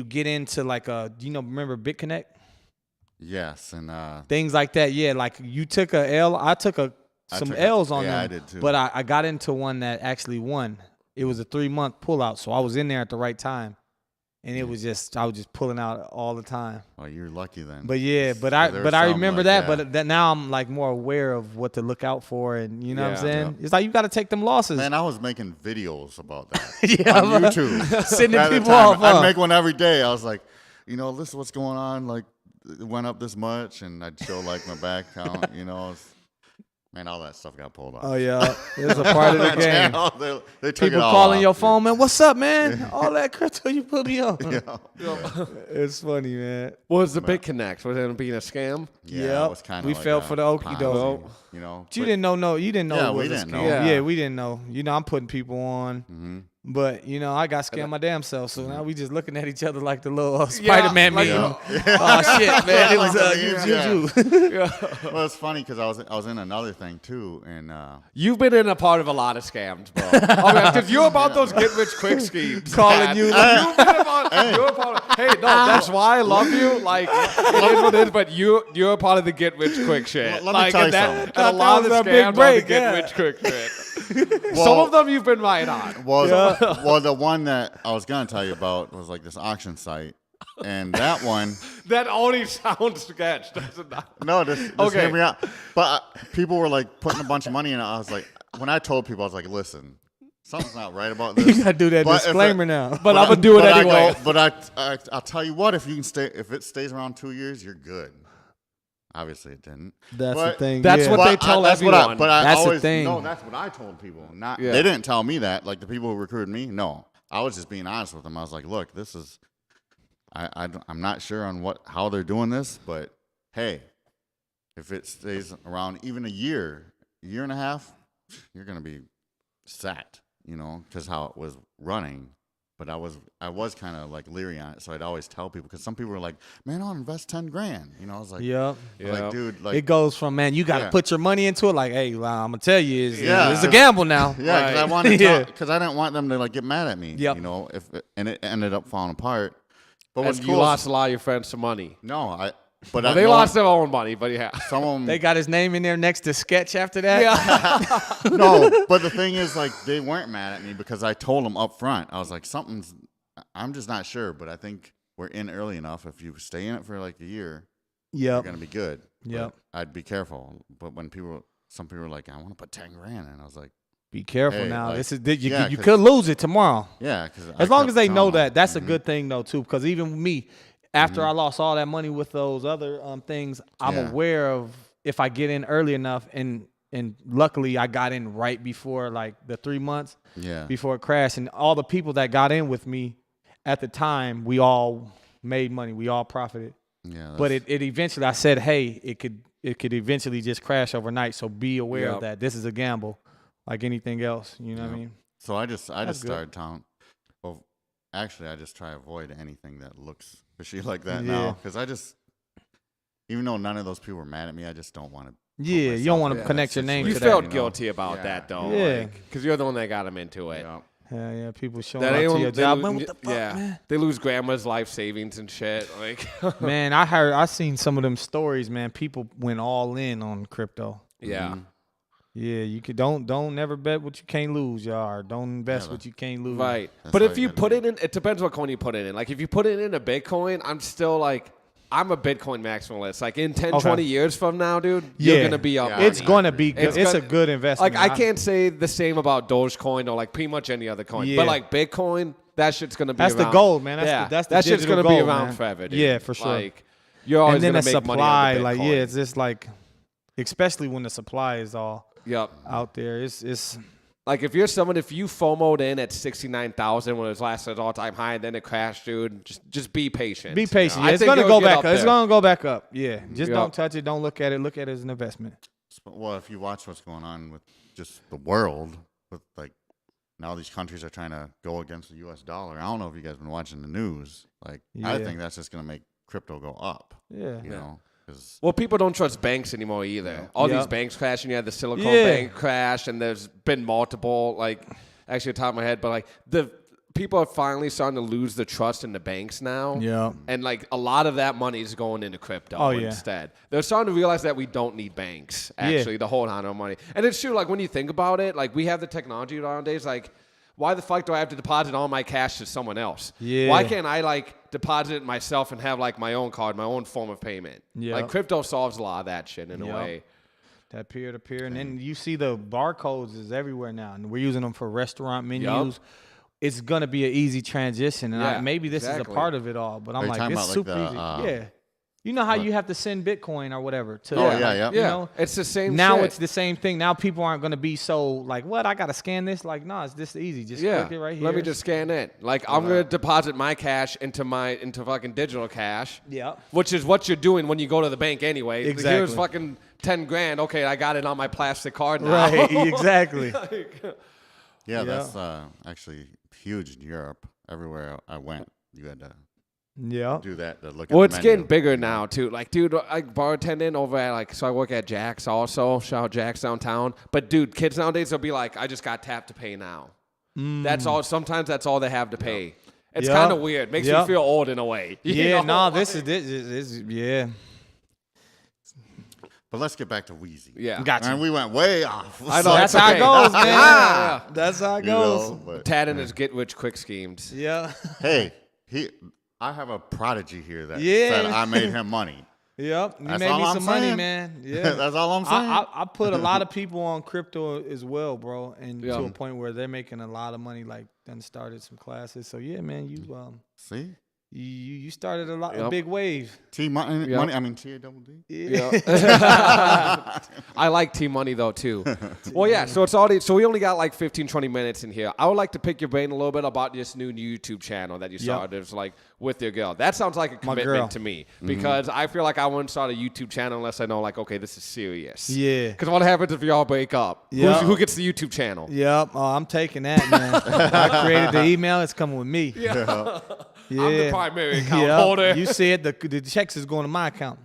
get into like remember BitConnect? Yes, and things like that. Yeah, like you took a L. I took some L's on them. Yeah, I did too. But I got into one that actually won. It was a 3-month pullout, so I was in there at the right time. And it was just, I was just pulling out all the time. Oh, you're lucky then. But I remember that. But that now I'm like more aware of what to look out for, and you know what I'm saying. Yeah. It's like you got to take them losses. Man, I was making videos about that on YouTube, sending people off. I'd make one every day. I was like, this is what's going on. Like, it went up this much, and I'd show like my back count. Man, all that stuff got pulled off. Oh yeah, it's a part of the game. They took People it all calling off, your dude. phone, man. What's up, man? All that crypto you put me on. Yeah. It's funny, man. What was the big connect? Was it being a scam? Yeah, it was kind of we like fell a for the okie Ponzi, doke. You know, But you didn't know. No, you didn't know. Yeah, it was we a didn't scam. know. Yeah, we didn't know. You know, I'm putting people on. Mm-hmm. But, you know, I got scammed my damn self. So now we just looking at each other like the little Spider-Man like, meme. Oh, shit, man. It was you. Well, it's funny because I was in another thing too, and You've been in a part of a lot of scams, bro. Because you're about those get-rich-quick schemes. Calling man. you. You've been about, you're a part of, hey, no, that's why I love you. Like, it is what it is, but you're a part of the get-rich-quick shit. Let me tell you and something. And a lot of the That was our big scams are the break, get-rich-quick shit. Well, Some of them you've been right on. well, the one that I was gonna tell you about was like this auction site, and that one. That only sounds sketch, doesn't it? No, just Okay. hear me out. But people were like putting a bunch of money in it. I was like, when I told people, I was like, listen, something's not right about this. You got to do that But if disclaimer it- now. But I'm going to do it anyway. I'll tell you what, if it stays around 2 years, you're good. Obviously, it didn't. That's But- the thing. That's yeah. what they tell that's everyone. But I That's the always, thing. No, that's what I told people. Not Yeah. They didn't tell me that. Like the people who recruited me, no. I was just being honest with them. I was like, look, this is, I'm not sure on how they're doing this, but hey, if it stays around even a year and a half, you're gonna be set, you know, because how it was running. But I was kind of like leery on it, so I'd always tell people because some people were like, "Man, I'll invest $10,000." You know, I was like, Yep. like, dude, like It goes from, man, you got to Yeah. put your money into it. Like, hey, well, I'm going to tell you, Yeah. it's a gamble now. Yeah, because I Right. wanted Yeah. because I didn't want them to like get mad at me. Yep. You know, and it ended up falling apart. But And what's you cool? lost a lot of your friends some money. But They lost their own money, but yeah. some of them. They got his name in there next to Sketch after that. Yeah. No, but the thing is, like, they weren't mad at me because I told them up front. I was like, I'm just not sure, but I think we're in early enough. If you stay in it for like a year, you're Yep. gonna be good. Yep. But I'd be careful. But when some people were like, I want to put $10,000 in, I was like, Be careful Hey, now. like, This is you, yeah, you 'cause- could lose it tomorrow. yeah, because As long as they know that, that's a Mm-hmm. good thing though too. Because even me, after I lost all that money with those other things, I'm Yeah. aware of if I get in early enough, and luckily I got in right before like the 3 months before it crashed, and all the people that got in with me at the time, we all made money, we all profited. Yeah, But it eventually, I said, hey, it could eventually just crash overnight. So be aware of that. This is a gamble, like anything else. You know what I mean? So I just good. started telling. Well, actually, I just try to avoid anything that looks fishy like that Yeah. now, because even though none of those people were mad at me, I just don't want to. Yeah, you don't want to connect your name You to felt that. guilty about that, though. Yeah. Because you're the one that got him into it. Yeah. Yeah, people showing That up they to don't- your they job. lo- Man, what the fuck, man? They lose grandma's life savings and shit. Like, Man, I seen some of them stories, man. People went all in on crypto. yeah. Mm-hmm. Yeah, you could don't never bet what you can't lose, y'all. Or don't invest what you can't lose. Right. That's But how if you you gotta put be. it in, it depends what coin you put it in. Like, if you put it in a Bitcoin, I'm still like, I'm a Bitcoin maximalist. Like, in 10, 20 years from now, dude, you're going to be up. Yeah, money. It's gonna be good. It's a gonna- good investment. Like, I can't say the same about Dogecoin or like pretty much any other coin. Yeah. But like Bitcoin, that shit's going to be That's around. the goal, man. yeah. That's the that shit's digital gonna be gold, around man. forever, dude. Yeah, for sure. Like, you're always And then going the to make money supply, on the like, Bitcoin. yeah, it's just like, especially when the supply is all Yep. out there. It's Like, if you're someone, if you FOMO'd in at 69,000 when it was last at its all-time high and then it crashed, dude, just be patient. be patient. I Yeah, it's think gonna it'll go get back up up. It's there. gonna go back up. Yeah, just Yep. don't touch it. Don't look at it. Look at it as an investment. Well, if you watch what's going on with just the world, with like now these countries are trying to go against the U.S. dollar. I don't know if you guys been watching the news. Like, I Yeah. think that's just gonna make crypto go up. Yeah. You know, because Well, people don't trust banks anymore either. All Yep. these banks crashing. You had the Silicon Yeah. Bank crash, and there's been multiple, like, actually, off the top of my head, but like the people are finally starting to lose the trust in the banks now. Yeah. And like a lot of that money is going into crypto Oh, yeah. instead. They're starting to realize that we don't need banks actually to hold on to our money. And it's true, like when you think about it, like we have the technology nowadays, like why the fuck do I have to deposit all my cash to someone else? Yeah. Why can't I like deposit it myself and have like my own card, my own form of payment? Yeah. Like crypto solves a lot of that shit in a Yep. way. That peer to peer, and then you see the barcodes is everywhere now, and we're using them for restaurant menus. It's gonna be an easy transition, and Yeah, maybe this is a exactly. part of it all. But I'm Are you like, talking it's about, like, super the, easy. Yeah, You know how you have to send Bitcoin or whatever to yeah. You know? It's the same now shit. it's the same thing. Now people aren't going to be so like, what? I got to scan this? Like, no, it's this easy. Just click it right here. Let me just scan it. Like, I'm going to deposit my cash into fucking digital cash. Yeah. Which is what you're doing when you go to the bank anyway. Exactly. Here's fucking 10 grand. Okay, I got it on my plastic card now. Right, exactly. Yeah, that's actually huge in Europe. Everywhere I went, you had to do that to look at well, the it's menu. getting bigger now, too. Like, dude, like bartending over at, so I work at Jack's also. Shout out Jack's downtown. But, dude, kids nowadays will be like, I just got tap to pay now. That's all. Sometimes that's all they have to pay. It's kind of weird. Makes me feel old in a way. This is yeah. But let's get back to Weezy. Yeah. Gotcha. And we went way off. I know. That's how it goes, man. That's how it goes. Tad and his get-rich-quick schemes. Yeah. Hey, I have a prodigy here that said I made him money. Yep. You That's made all me I'm some saying. money, man. Yeah. That's all I'm saying. I put a lot of people on crypto as well, bro, and to a point where they're making a lot of money, like done started some classes. So yeah, man, you see? You started a big wave. Money. I mean T-A-double-D. Yeah. I like T-Money, though, too. Well, yeah, so so we only got like 15, 20 minutes in here. I would like to pick your brain a little bit about this new YouTube channel that you started. It's like with your girl. That sounds like a commitment to me because I feel like I wouldn't start a YouTube channel unless I know, like, okay, this is serious. Yeah. Because what happens if y'all break up? Yeah. Who gets the YouTube channel? Yep. Oh, I'm taking that, man. I created the email. It's coming with me. Yeah. Yeah. I'm the primary account holder. You see it, the checks is going to my account.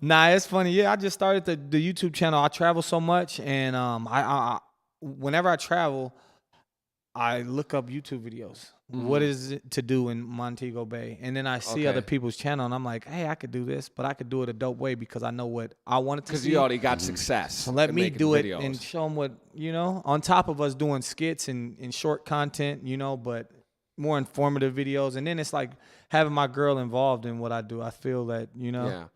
Nah, it's funny. Yeah, I just started the YouTube channel. I travel so much, and I whenever I travel, I look up YouTube videos. What is it to do in Montego Bay? And then I see other people's channel, and I'm like, hey, I could do this, but I could do it a dope way because I know what I wanted to see. Because you already got success. So let me do it and show them what, on top of us doing skits and short content, but more informative videos. And then it's like having my girl involved in what I do. I feel that, Yeah.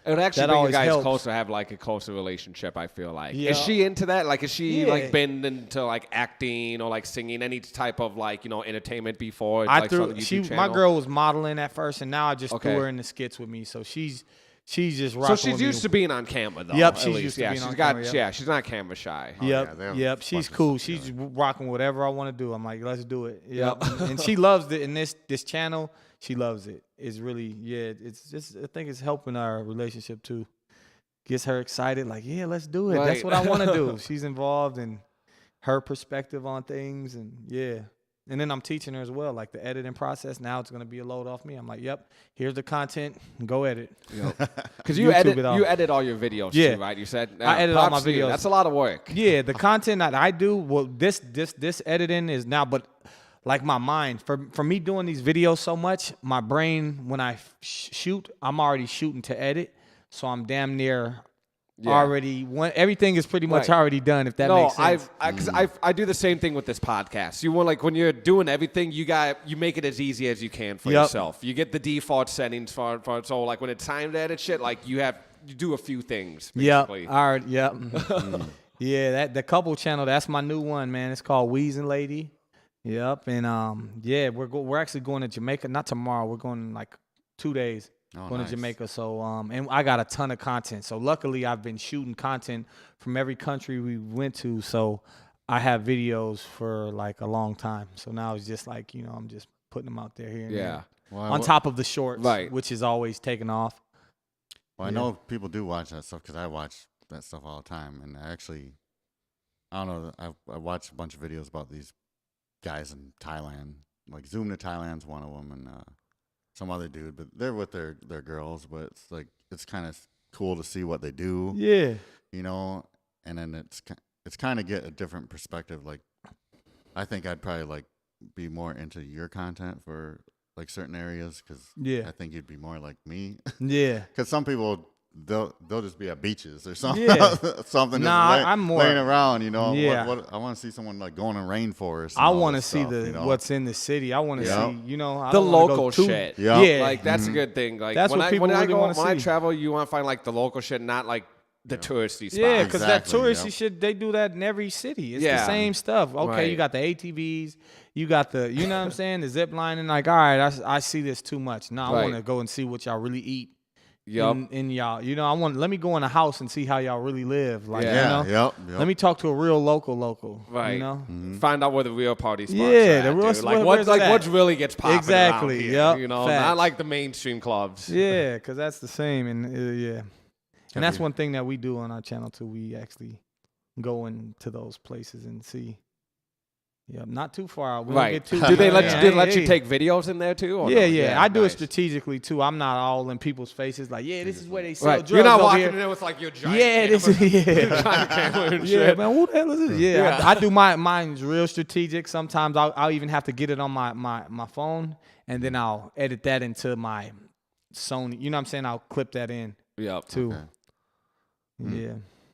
It would actually bring you guys closer, have like a closer relationship, I feel like. Yeah. Is she into that? Like, is she like been into like acting or like singing, any type of like, entertainment before? My girl was modeling at first, and now I just threw her in the skits with me. So she's just rocking. So she's used to being on camera, though. Yep, she's used to being on camera. Yeah, she's not camera shy. Yep. She's cool. She's rocking whatever I want to do. I'm like, let's do it. Yep. And she loves it. In this channel, she loves it. It's really, it's just, I think it's helping our relationship too. Gets her excited, like, yeah, let's do it. Right. That's what I want to do. She's involved in her perspective on things, and And then I'm teaching her as well, like the editing process. Now it's going to be a load off me. I'm like, yep, here's the content. Go edit. Because you edit all your videos too, right? You said I edit all my videos. That's a lot of work. Yeah, the content that I do, well, this editing is now, but like my mind, for me doing these videos so much, my brain, when I shoot, I'm already shooting to edit. So I'm damn near already, everything is pretty much already done, if that makes sense. Because I do the same thing with this podcast. You want, like, when you're doing everything, you make it as easy as you can for yourself. You get the default settings for so like when it's time to edit shit, like you do a few things. Basically. Yep. All right. Yep. Yeah. The couple channel. That's my new one, man. It's called Weezy Lady. Yep. And we're actually going to Jamaica. Not tomorrow. We're going in like 2 days. Going to Jamaica. So and I got a ton of content. So luckily I've been shooting content from every country we went to. So I have videos for like a long time. So now it's just like, I'm just putting them out there here and there. Well, on top of the shorts, which is always taking off. Well, I know people do watch that stuff because I watch that stuff all the time. And I don't know, I watch a bunch of videos about these guys in Thailand. Like Zoom to Thailand's one of them, and some other dude, but they're with their girls. But it's like it's kind of cool to see what they do. Yeah, and then it's kind of get a different perspective. Like I think I'd probably like be more into your content for like certain areas because I think you'd be more like me. Yeah, because some people they'll just be at beaches or something. Something. I'm more laying around. Yeah, I want to see someone like going in rainforest. I want to see what's in the city. I want to see the local shit. Yeah, like that's a good thing. Like that's what people really want to see. When I travel, you want to find like the local shit, not like the touristy spots. Yeah, because that touristy yep. shit, they do that in every city. It's the same stuff. Okay, you got the ATVs, you got the, you know what I'm saying, the zip lining. Like, all right, I see this too much. No, I want to go and see what y'all really eat. In y'all, you know, let me go in a house and see how y'all really live. Like, you know, let me talk to a real local. Right. You know, find out where the real party spots are. The real like what really gets popping. Exactly. Around here, yep. You know, Facts. not like the mainstream clubs. Yeah, because that's the same, and and that's one thing that we do on our channel too. We actually go into those places and see. Yeah, not too far out. We don't get too. Do they let you take videos in there too? Or yeah. I do it strategically too. I'm not all in people's faces like, this is where they sell drugs. You're not over walking here. in there with like your giant giant camera and shit. Man, who the hell is this? Yeah. I do mine's real strategic. Sometimes I'll even have to get it on my phone, and then I'll edit that into my Sony. You know what I'm saying? I'll clip that in. Too. Okay. Yeah.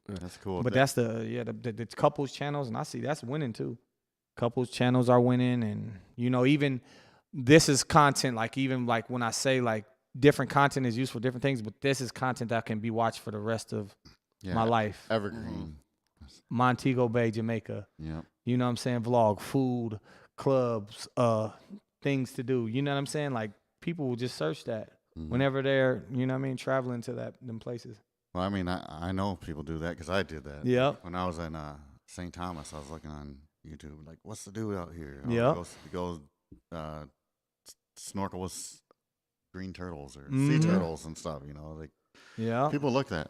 That's cool. But that's the couples channels, and I see that's winning too. Couples channels are winning, and you know, even this is content, like even like when I say like different content is used for different things, but this is content that can be watched for the rest of my life. Evergreen. Montego Bay, Jamaica. Yeah. You know what I'm saying? Vlog, food, clubs, things to do. You know what I'm saying? Like people will just search that whenever they're, you know what I mean, traveling to them places. Well, I mean, I know people do that because I did that. Yeah. When I was in St. Thomas, I was looking on YouTube, like, what's the dude out here? Yeah. Go snorkel with green turtles or sea turtles and stuff, you know, like people look that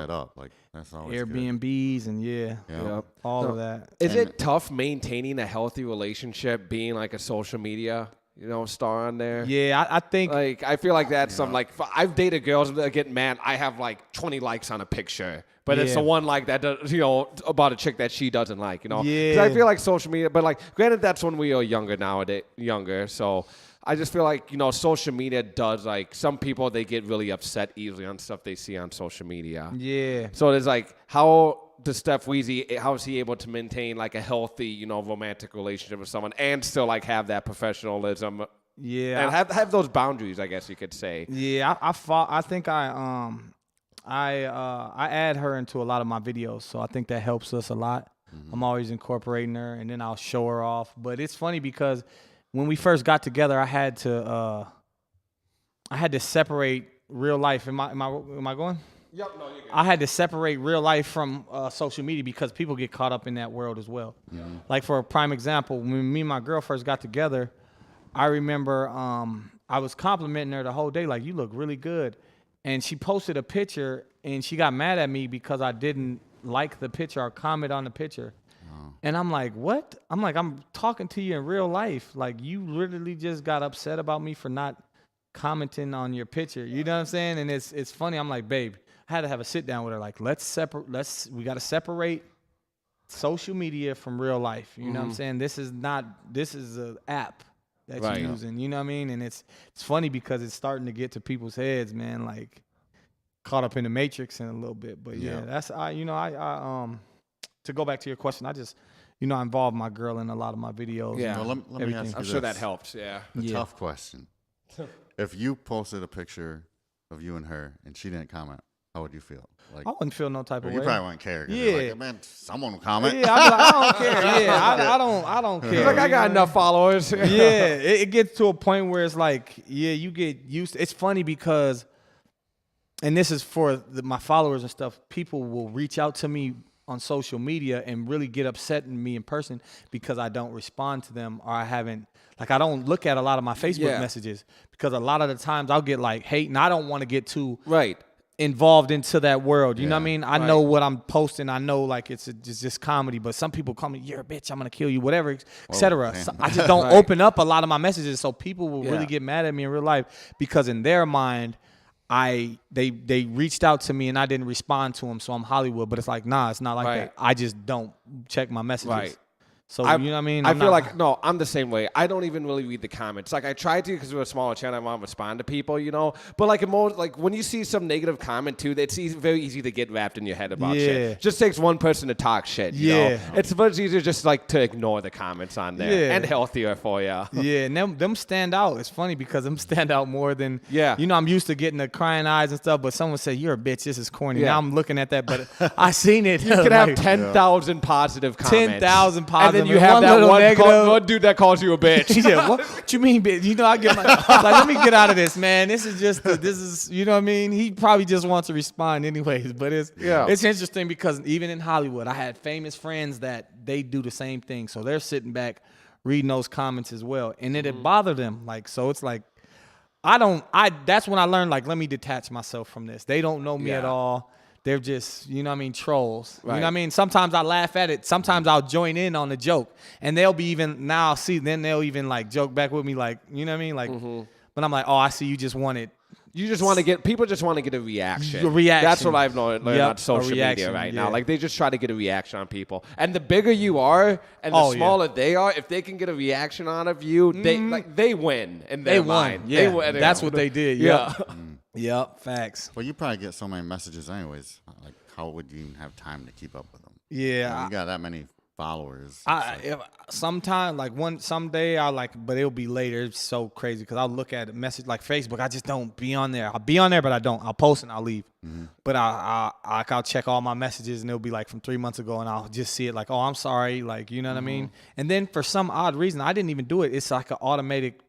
up, like that's always Airbnbs good. And all of that. Is it tough maintaining a healthy relationship being like a social media, you know, star on there? Yeah, I think like I feel like that's something like I've dated girls that get mad. I have like 20 likes on a picture. But it's the one like that, does, you know, about a chick that she doesn't like, you know. Yeah. 'Cause I feel like social media, but like, granted, that's when we are younger. So I just feel like, you know, social media does like some people, they get really upset easily on stuff they see on social media. Yeah. So it's like, how does Steff Weezy, how is he able to maintain like a healthy, you know, romantic relationship with someone and still like have that professionalism? Yeah. And have those boundaries, I guess you could say. Yeah. I think I add her into a lot of my videos, so I think that helps us a lot. I'm always incorporating her, and then I'll show her off. But it's funny because when we first got together, I had to separate real life. Am I going? Yep, no, you're good. I had to separate real life from social media because people get caught up in that world as well. Like for a prime example, when me and my girl first got together, I remember I was complimenting her the whole day, like, you look really good. And she posted a picture, and she got mad at me because I didn't like the picture or comment on the picture. Oh. And I'm like, what? I'm talking to you in real life. Like, you literally just got upset about me for not commenting on your picture. You know what I'm saying? And it's funny. I'm like, babe, I had to have a sit down with her. Like, we got to separate social media from real life. You know what I'm saying? This is an app that you're using, you know what I mean? And it's funny because it's starting to get to people's heads, man, like caught up in the matrix in a little bit. But that's I to go back to your question, I just, you know, I involve my girl in a lot of my videos. Yeah, well, let me ask you I'm sure that helps. Yeah, tough question. If you posted a picture of you and her and she didn't comment, how would you feel? Like, I wouldn't feel no type of way. You probably wouldn't care. Yeah, like, man, someone will comment. Yeah, I don't care. Yeah, I don't care. Like, I got enough followers. Yeah, it gets to a point where it's like, you get used to, it's funny because, and this is for my followers and stuff, people will reach out to me on social media and really get upset at me in person because I don't respond to them, or I don't look at a lot of my Facebook messages because a lot of the times I'll get like hate, and I don't want to get too involved into that world. You know what I mean? I know what I'm posting. I know like it's just comedy, but some people call me, you're a bitch, I'm going to kill you, whatever, etc. So I just don't open up a lot of my messages, so people will really get mad at me in real life because in their mind, they reached out to me and I didn't respond to them, so I'm Hollywood. But it's like, nah, it's not like that. I just don't check my messages. So, you know what I mean? I feel like, no, I'm the same way. I don't even really read the comments. Like, I try to because we're a smaller channel. I want to respond to people, you know? But, like, when you see some negative comment, too, it's very easy to get wrapped in your head about shit. It just takes one person to talk shit, you know? It's much easier just, like, to ignore the comments on there. And healthier for you. Yeah, and them stand out. It's funny because them stand out more than, you know, I'm used to getting the crying eyes and stuff, but someone say, you're a bitch, this is corny. Now I'm looking at that, but I seen it. You could have 10,000 positive comments. 10,000 positive. And then you have that one dude that calls you a bitch. Yeah, what you mean, bitch? You know, I get like, let me get out of this, man. This is, you know what I mean? He probably just wants to respond anyways, but it's interesting because even in Hollywood, I had famous friends that they do the same thing. So they're sitting back reading those comments as well. And it bothered them. Like, so it's like, that's when I learned, like, let me detach myself from this. They don't know me at all. They're just, you know what I mean, trolls. Right. You know what I mean? Sometimes I laugh at it. Sometimes I'll join in on the joke. And they'll be even, now I'll see, then they'll even, like, joke back with me, like, you know what I mean? Like, but I'm like, oh, I see you just wanted. People just want to get a reaction. That's what I've learned on social media right now. Like, they just try to get a reaction on people. And the bigger you are and the smaller they are, if they can get a reaction out of you, they win in their mind. Yeah, that's what they did. Yeah. Yep, facts. Well, you probably get so many messages anyways. Like, how would you even have time to keep up with them? Yeah. You got that many followers. Sometimes, like, someday I'll, like, but it'll be later. It's so crazy because I'll look at a message like Facebook. I just don't be on there. I'll be on there, but I don't. I'll post and I'll leave. But I'll check all my messages and it'll be like from 3 months ago and I'll just see it like, oh, I'm sorry. Like, you know what I mean? And then for some odd reason, I didn't even do it. It's like an automatic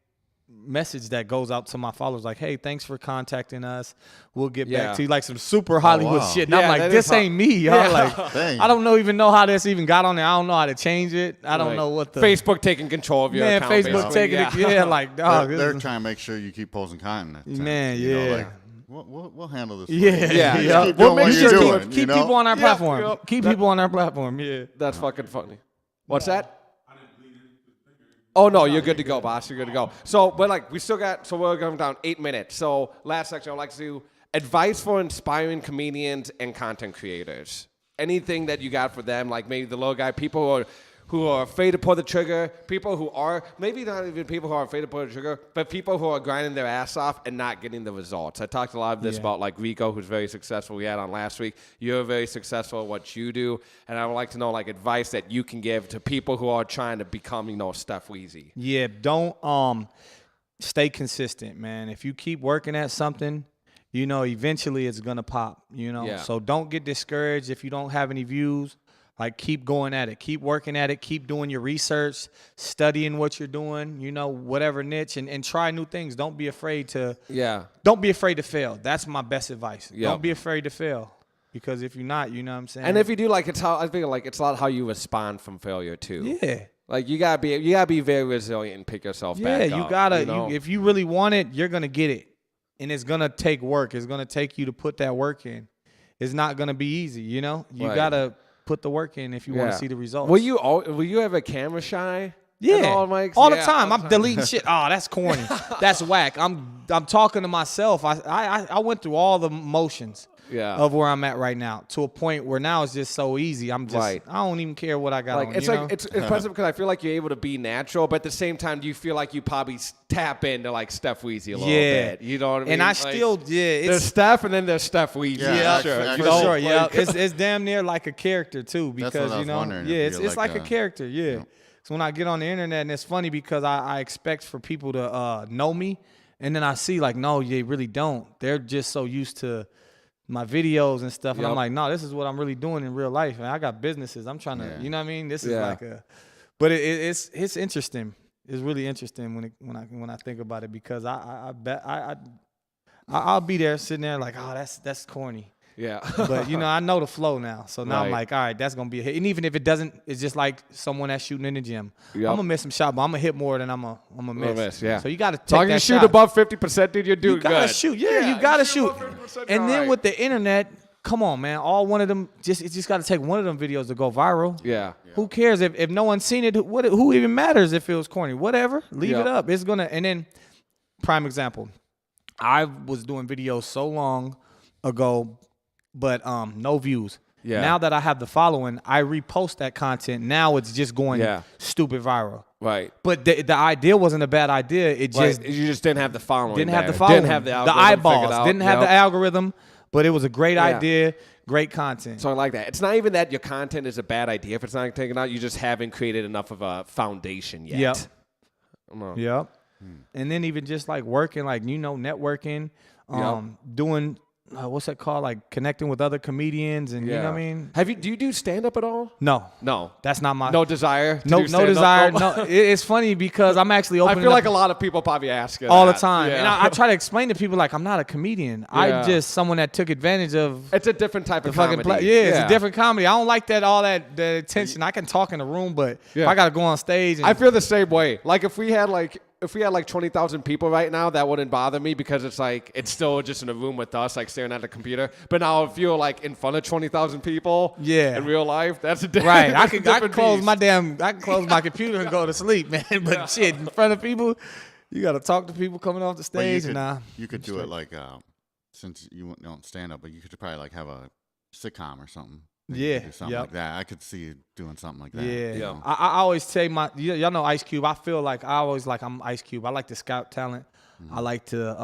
message that goes out to my followers like, hey, thanks for contacting us, we'll get back to you, like some super Hollywood shit. And I'm like, this ain't me, y'all. Like, I don't even know how this even got on there. I don't know how to change it. I don't know what the Facebook taking control of your account. Facebook taking it. Like, dog, they're trying to make sure you keep posting content. Man, you know, like, we'll handle this. We'll make sure keep people on our platform. Keep people on our platform. Yeah, that's fucking funny. What's that? Oh, no, you're good to go, boss. You're good to go. So, but, like, we're going down 8 minutes. So, last section, I'd like to do advice for inspiring comedians and content creators. Anything that you got for them, like maybe the little guy, people who are afraid to pull the trigger, people who are, maybe not even people who are afraid to pull the trigger, but people who are grinding their ass off and not getting the results. I talked a lot of this about, like, Rico, who's very successful. We had on last week. You're very successful at what you do, and I would like to know, like, advice that you can give to people who are trying to become, you know, Steff Weezy. Yeah, don't stay consistent, man. If you keep working at something, you know, eventually it's going to pop, you know. Yeah. So don't get discouraged if you don't have any views. Like, keep going at it. Keep working at it. Keep doing your research, studying what you're doing, you know, whatever niche, and try new things. Don't be afraid to Don't be afraid to fail. That's my best advice. Yep. Don't be afraid to fail. Because if you're not, you know what I'm saying? And if you do, like, I feel like it's a lot how you respond from failure, too. Yeah. Like, you gotta be very resilient and pick yourself back up. Yeah, you gotta, you know? If you really want it, you're gonna get it. And it's gonna take work. It's gonna take you to put that work in. It's not gonna be easy, you know? You gotta put the work in if you want to see the results. Were you ever camera shy? Yeah, all the time. I'm deleting shit. Oh, that's corny. That's whack. I'm talking to myself. I went through all the motions of where I'm at right now to a point where now it's just so easy. I'm just I don't even care what I got on. It's it's impressive because I feel like you're able to be natural, but at the same time, do you feel like you probably tap into, like, Steff Weezy a little bit? You know what I mean? And I still there's Steff and then there's Steff Weezy. Yeah, sure. Yeah, it's damn near like a character too, because you know, it's like a character. Yeah. So when I get on the internet, and it's funny because I expect for people to know me, and then I see, like, no, they really don't. They're just so used to my videos and stuff, and I'm like, no, this is what I'm really doing in real life, and I got businesses. I'm trying to, you know what I mean? This is like but it's interesting. It's really interesting when I think about it, because I'll be there sitting there like, oh, that's corny. Yeah. But, you know, I know the flow now. So now I'm like, all right, that's going to be a hit. And even if it doesn't, it's just like someone that's shooting in the gym. Yep. I'm going to miss some shots, but I'm going to hit more than I'm going to miss. Yeah. So you got to take that shot. You shoot above 50%, dude, you're doing good. You got to shoot. Yeah, you got to shoot. And then with the internet, come on, man. All one of them, it just got to take one of them videos to go viral. Yeah. Who cares? If no one's seen it, who even matters if it was corny? Whatever. Leave it up. It's going to, and then, prime example, I was doing videos so long ago, but no views. Yeah. Now that I have the following, I repost that content. Now it's just going stupid viral. Right. But the idea wasn't a bad idea. It just you just didn't have the following. Didn't have the following. Didn't have the algorithm eyeballs. figured out. Didn't have the algorithm. But it was a great Yeah. idea, great content. So I like that. It's not even that your content is a bad idea if it's not taken out. You just haven't created enough of a foundation yet. Yep. Yep. And then even just like working, like, networking, doing what's that called? Like connecting with other comedians and you know what I mean? Do you do stand up at all? No. That's not my No desire? No desire. No. It's funny because I'm actually opening I feel like a lot of people probably ask it all the time. Yeah. And I try to explain to people like I'm not a comedian. Yeah. I'm just someone that took advantage of It's a different type of fucking comedy. it's a different comedy. I don't like that the attention. I can talk in a room, but if I gotta go on stage and I feel the same way. Like if we had like 20,000 people right now, that wouldn't bother me because it's like it's still just in a room with us, like staring at the computer. But now if you're like in front of 20,000 people, in real life, that's a different. Right. I can close I can close my computer and go to sleep, man. But shit, in front of people, you gotta talk to people coming off the stage. You could do it like since you don't stand up, but you could probably like have a sitcom or something. Yeah, do something like that. I could see you doing something like that. Yeah, you know? I always say y'all know Ice Cube. I feel like I'm Ice Cube. I like to scout talent. I like to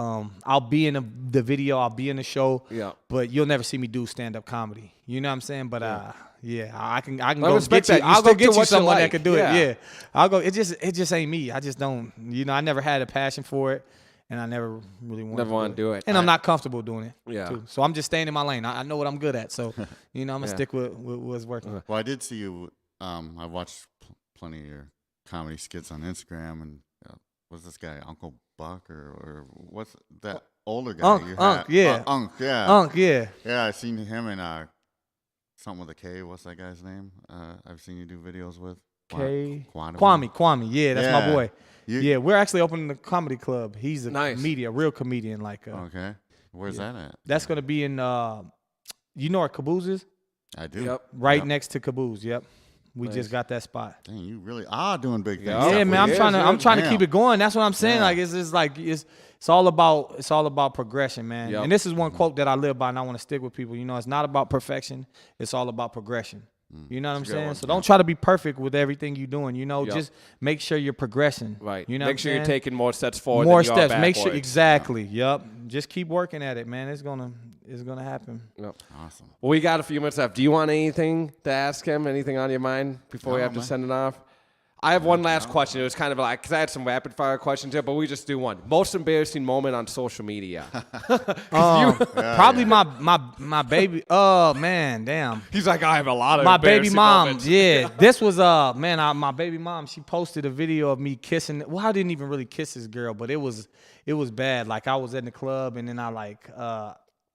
I'll be in the video, I'll be in the show. Yeah. But you'll never see me do stand up comedy. You know what I'm saying? But I can go respect get you. that. You I'll go stick to get you what you someone that like. could do Yeah. it. Yeah. I'll go. It just ain't me. I just don't. I never had a passion for it. And I never really wanted to do it. And I'm not comfortable doing it. Yeah. Too. So I'm just staying in my lane. I know what I'm good at. So, I'm going to stick with what's working. Well, I did see you. I watched plenty of your comedy skits on Instagram. And what's this guy, Uncle Buck? Or what's that older guy? Unk, yeah. Unk, yeah. Unk, yeah. Yeah, I've seen him in something with a K. What's that guy's name? I've seen you do videos with. Kwame. Yeah, that's my boy. We're actually opening a comedy club. He's a real comedian. Like, okay. Where's that at? That's going to be in, you know where Caboose is? I do. Yep. Right next to Caboose, yep. We just got that spot. Dang, you really are doing big things. Yeah, man, I'm trying to keep it going. That's what I'm saying. Like, it's all about progression, man. Yep. And this is one quote that I live by and I want to stick with people. It's not about perfection. It's all about progression. You know what I'm saying? So don't try to be perfect with everything you're doing. Just make sure you're progressing. Right. You know make sure you're taking more steps forward. More than you are steps. backwards. Make sure exactly. Yep. Just keep working at it, man. It's gonna happen. Yep. Awesome. Well, we got a few minutes left. Do you want anything to ask him? Anything on your mind before we have to send it off? I have one last question. It was kind of like, because I had some rapid fire questions here, but we just do one. Most embarrassing moment on social media. Probably my baby. Oh man, damn. He's like, I have a lot of my baby mom. moments. Yeah, this was my baby mom. She posted a video of me kissing. Well, I didn't even really kiss this girl, but it was bad. Like I was in the club and then I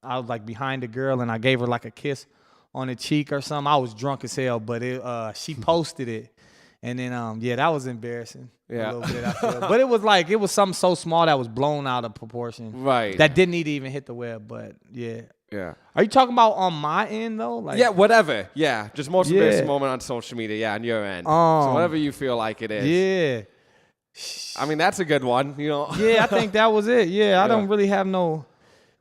was like behind the girl and I gave her like a kiss on the cheek or something. I was drunk as hell, but she posted it. And then, that was embarrassing. Yeah. A little bit, I feel. But it was something so small that was blown out of proportion. Right. That didn't need to even hit the web, but yeah. Yeah. Are you talking about on my end, though? Like, yeah, whatever. Yeah, just most embarrassing moment on social media. Yeah, on your end. So whatever you feel like it is. Yeah. I mean, that's a good one, Yeah, I think that was it. Yeah, I don't really have no...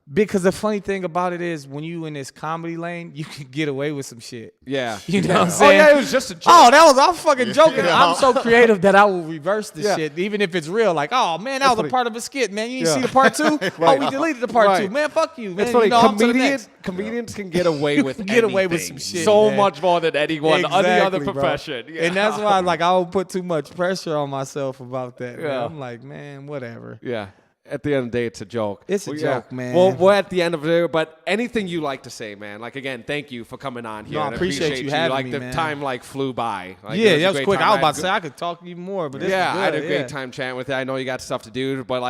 Because the funny thing about it is when you in this comedy lane, you can get away with some shit. Yeah. You know what I'm saying? Oh, yeah, it was just a joke. Oh, I'm fucking joking. I'm so creative that I will reverse the shit, even if it's real. Like, oh, man, that was a part of a skit, man. You didn't see the part 2? Oh, we deleted the part 2. Man, fuck you, man. It's funny. On to the next. Comedians can get away with away with some shit, so man. much more than anyone, any other Exactly, profession. Yeah. And that's why, I don't put too much pressure on myself about that. Man. Yeah. I'm like, man, whatever. Yeah. At the end of the day, it's a joke. It's a joke, man. Well, we're at the end of it, but anything you like to say, man. Like, again, thank you for coming on here. No, I appreciate you having me, the man. time, flew by. Like, Yeah, that was a great quick. time. I was about to say I could talk even more, but this yeah, is good. I had a great time chatting with you. I know you got stuff to do, but,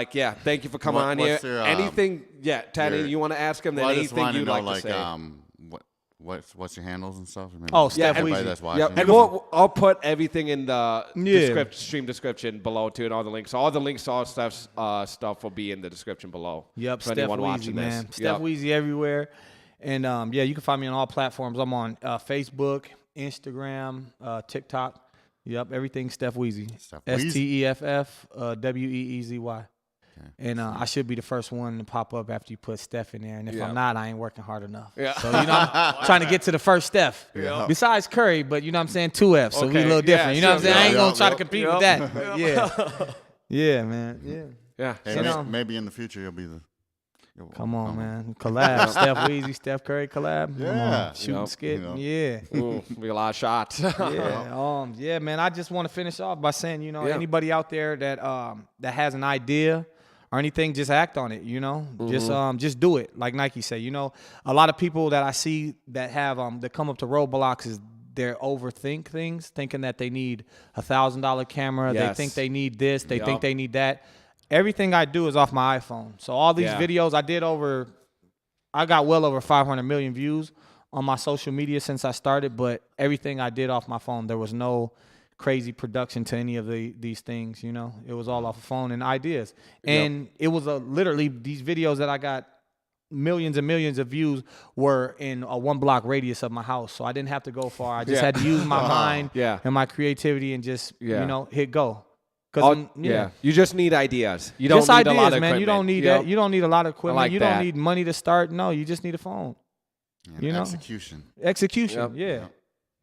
thank you for coming on here. Anything, Tanny, you want to ask him? Then anything you'd like to say? What's your handles and stuff? Maybe Steff everybody Weezy. that's watching. Yep. And I'll put everything in the stream description below too, and all the links. So all the links to all Steff's stuff will be in the description below. Yep, for Steff anyone Weezy, watching man. this. Steff Weezy everywhere. And you can find me on all platforms. I'm on Facebook, Instagram, TikTok. Yep, everything Steff Weezy. Steff Weezy. STEFF WEEZY. And I should be the first one to pop up after you put Steff in there. And if I'm not, I ain't working hard enough. Yeah. So, I'm trying to get to the first Steff. Yeah. Besides Curry, but you know what I'm saying, 2F. So we a little different. You know what I'm saying? I ain't going to try to compete with that. But yeah, man. Yeah. Hey, maybe in the future you'll be the... Come on, man. Collab. Steff Weezy, Steph Curry collab. Yeah. Shooting skit. Yeah. Ooh, be a lot of shots. Yeah, man. I just want to finish off by saying, anybody out there that has an idea or anything, just act on it, Just do it. Like Nike say, a lot of people that I see that have that come up to roadblocks is they overthink things, thinking that they need $1,000 camera. Yes. They think they need this. They think they need that. Everything I do is off my iPhone. So all these videos I got well over 500 million views on my social media since I started, but everything I did off my phone. There was no crazy production to any of these things, It was all off a phone and ideas. And it was literally these videos that I got millions and millions of views were in a 1 block radius of my house. So I didn't have to go far. I just had to use my mind and my creativity and just, hit go. You just need ideas. You don't need ideas, a lot of man. equipment. You don't need that. You don't need a lot of equipment. Like you don't need money to start. No, you just need a phone. And execution. Yeah.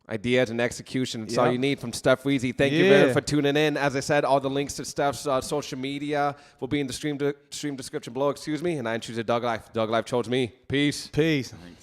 Ideas and execution. That's all you need from Steff Weezy. Thank you very much for tuning in. As I said, all the links to Steff's social media will be in the stream description below. And I choose Doug Life. Doug Life chose me. Peace. Thanks.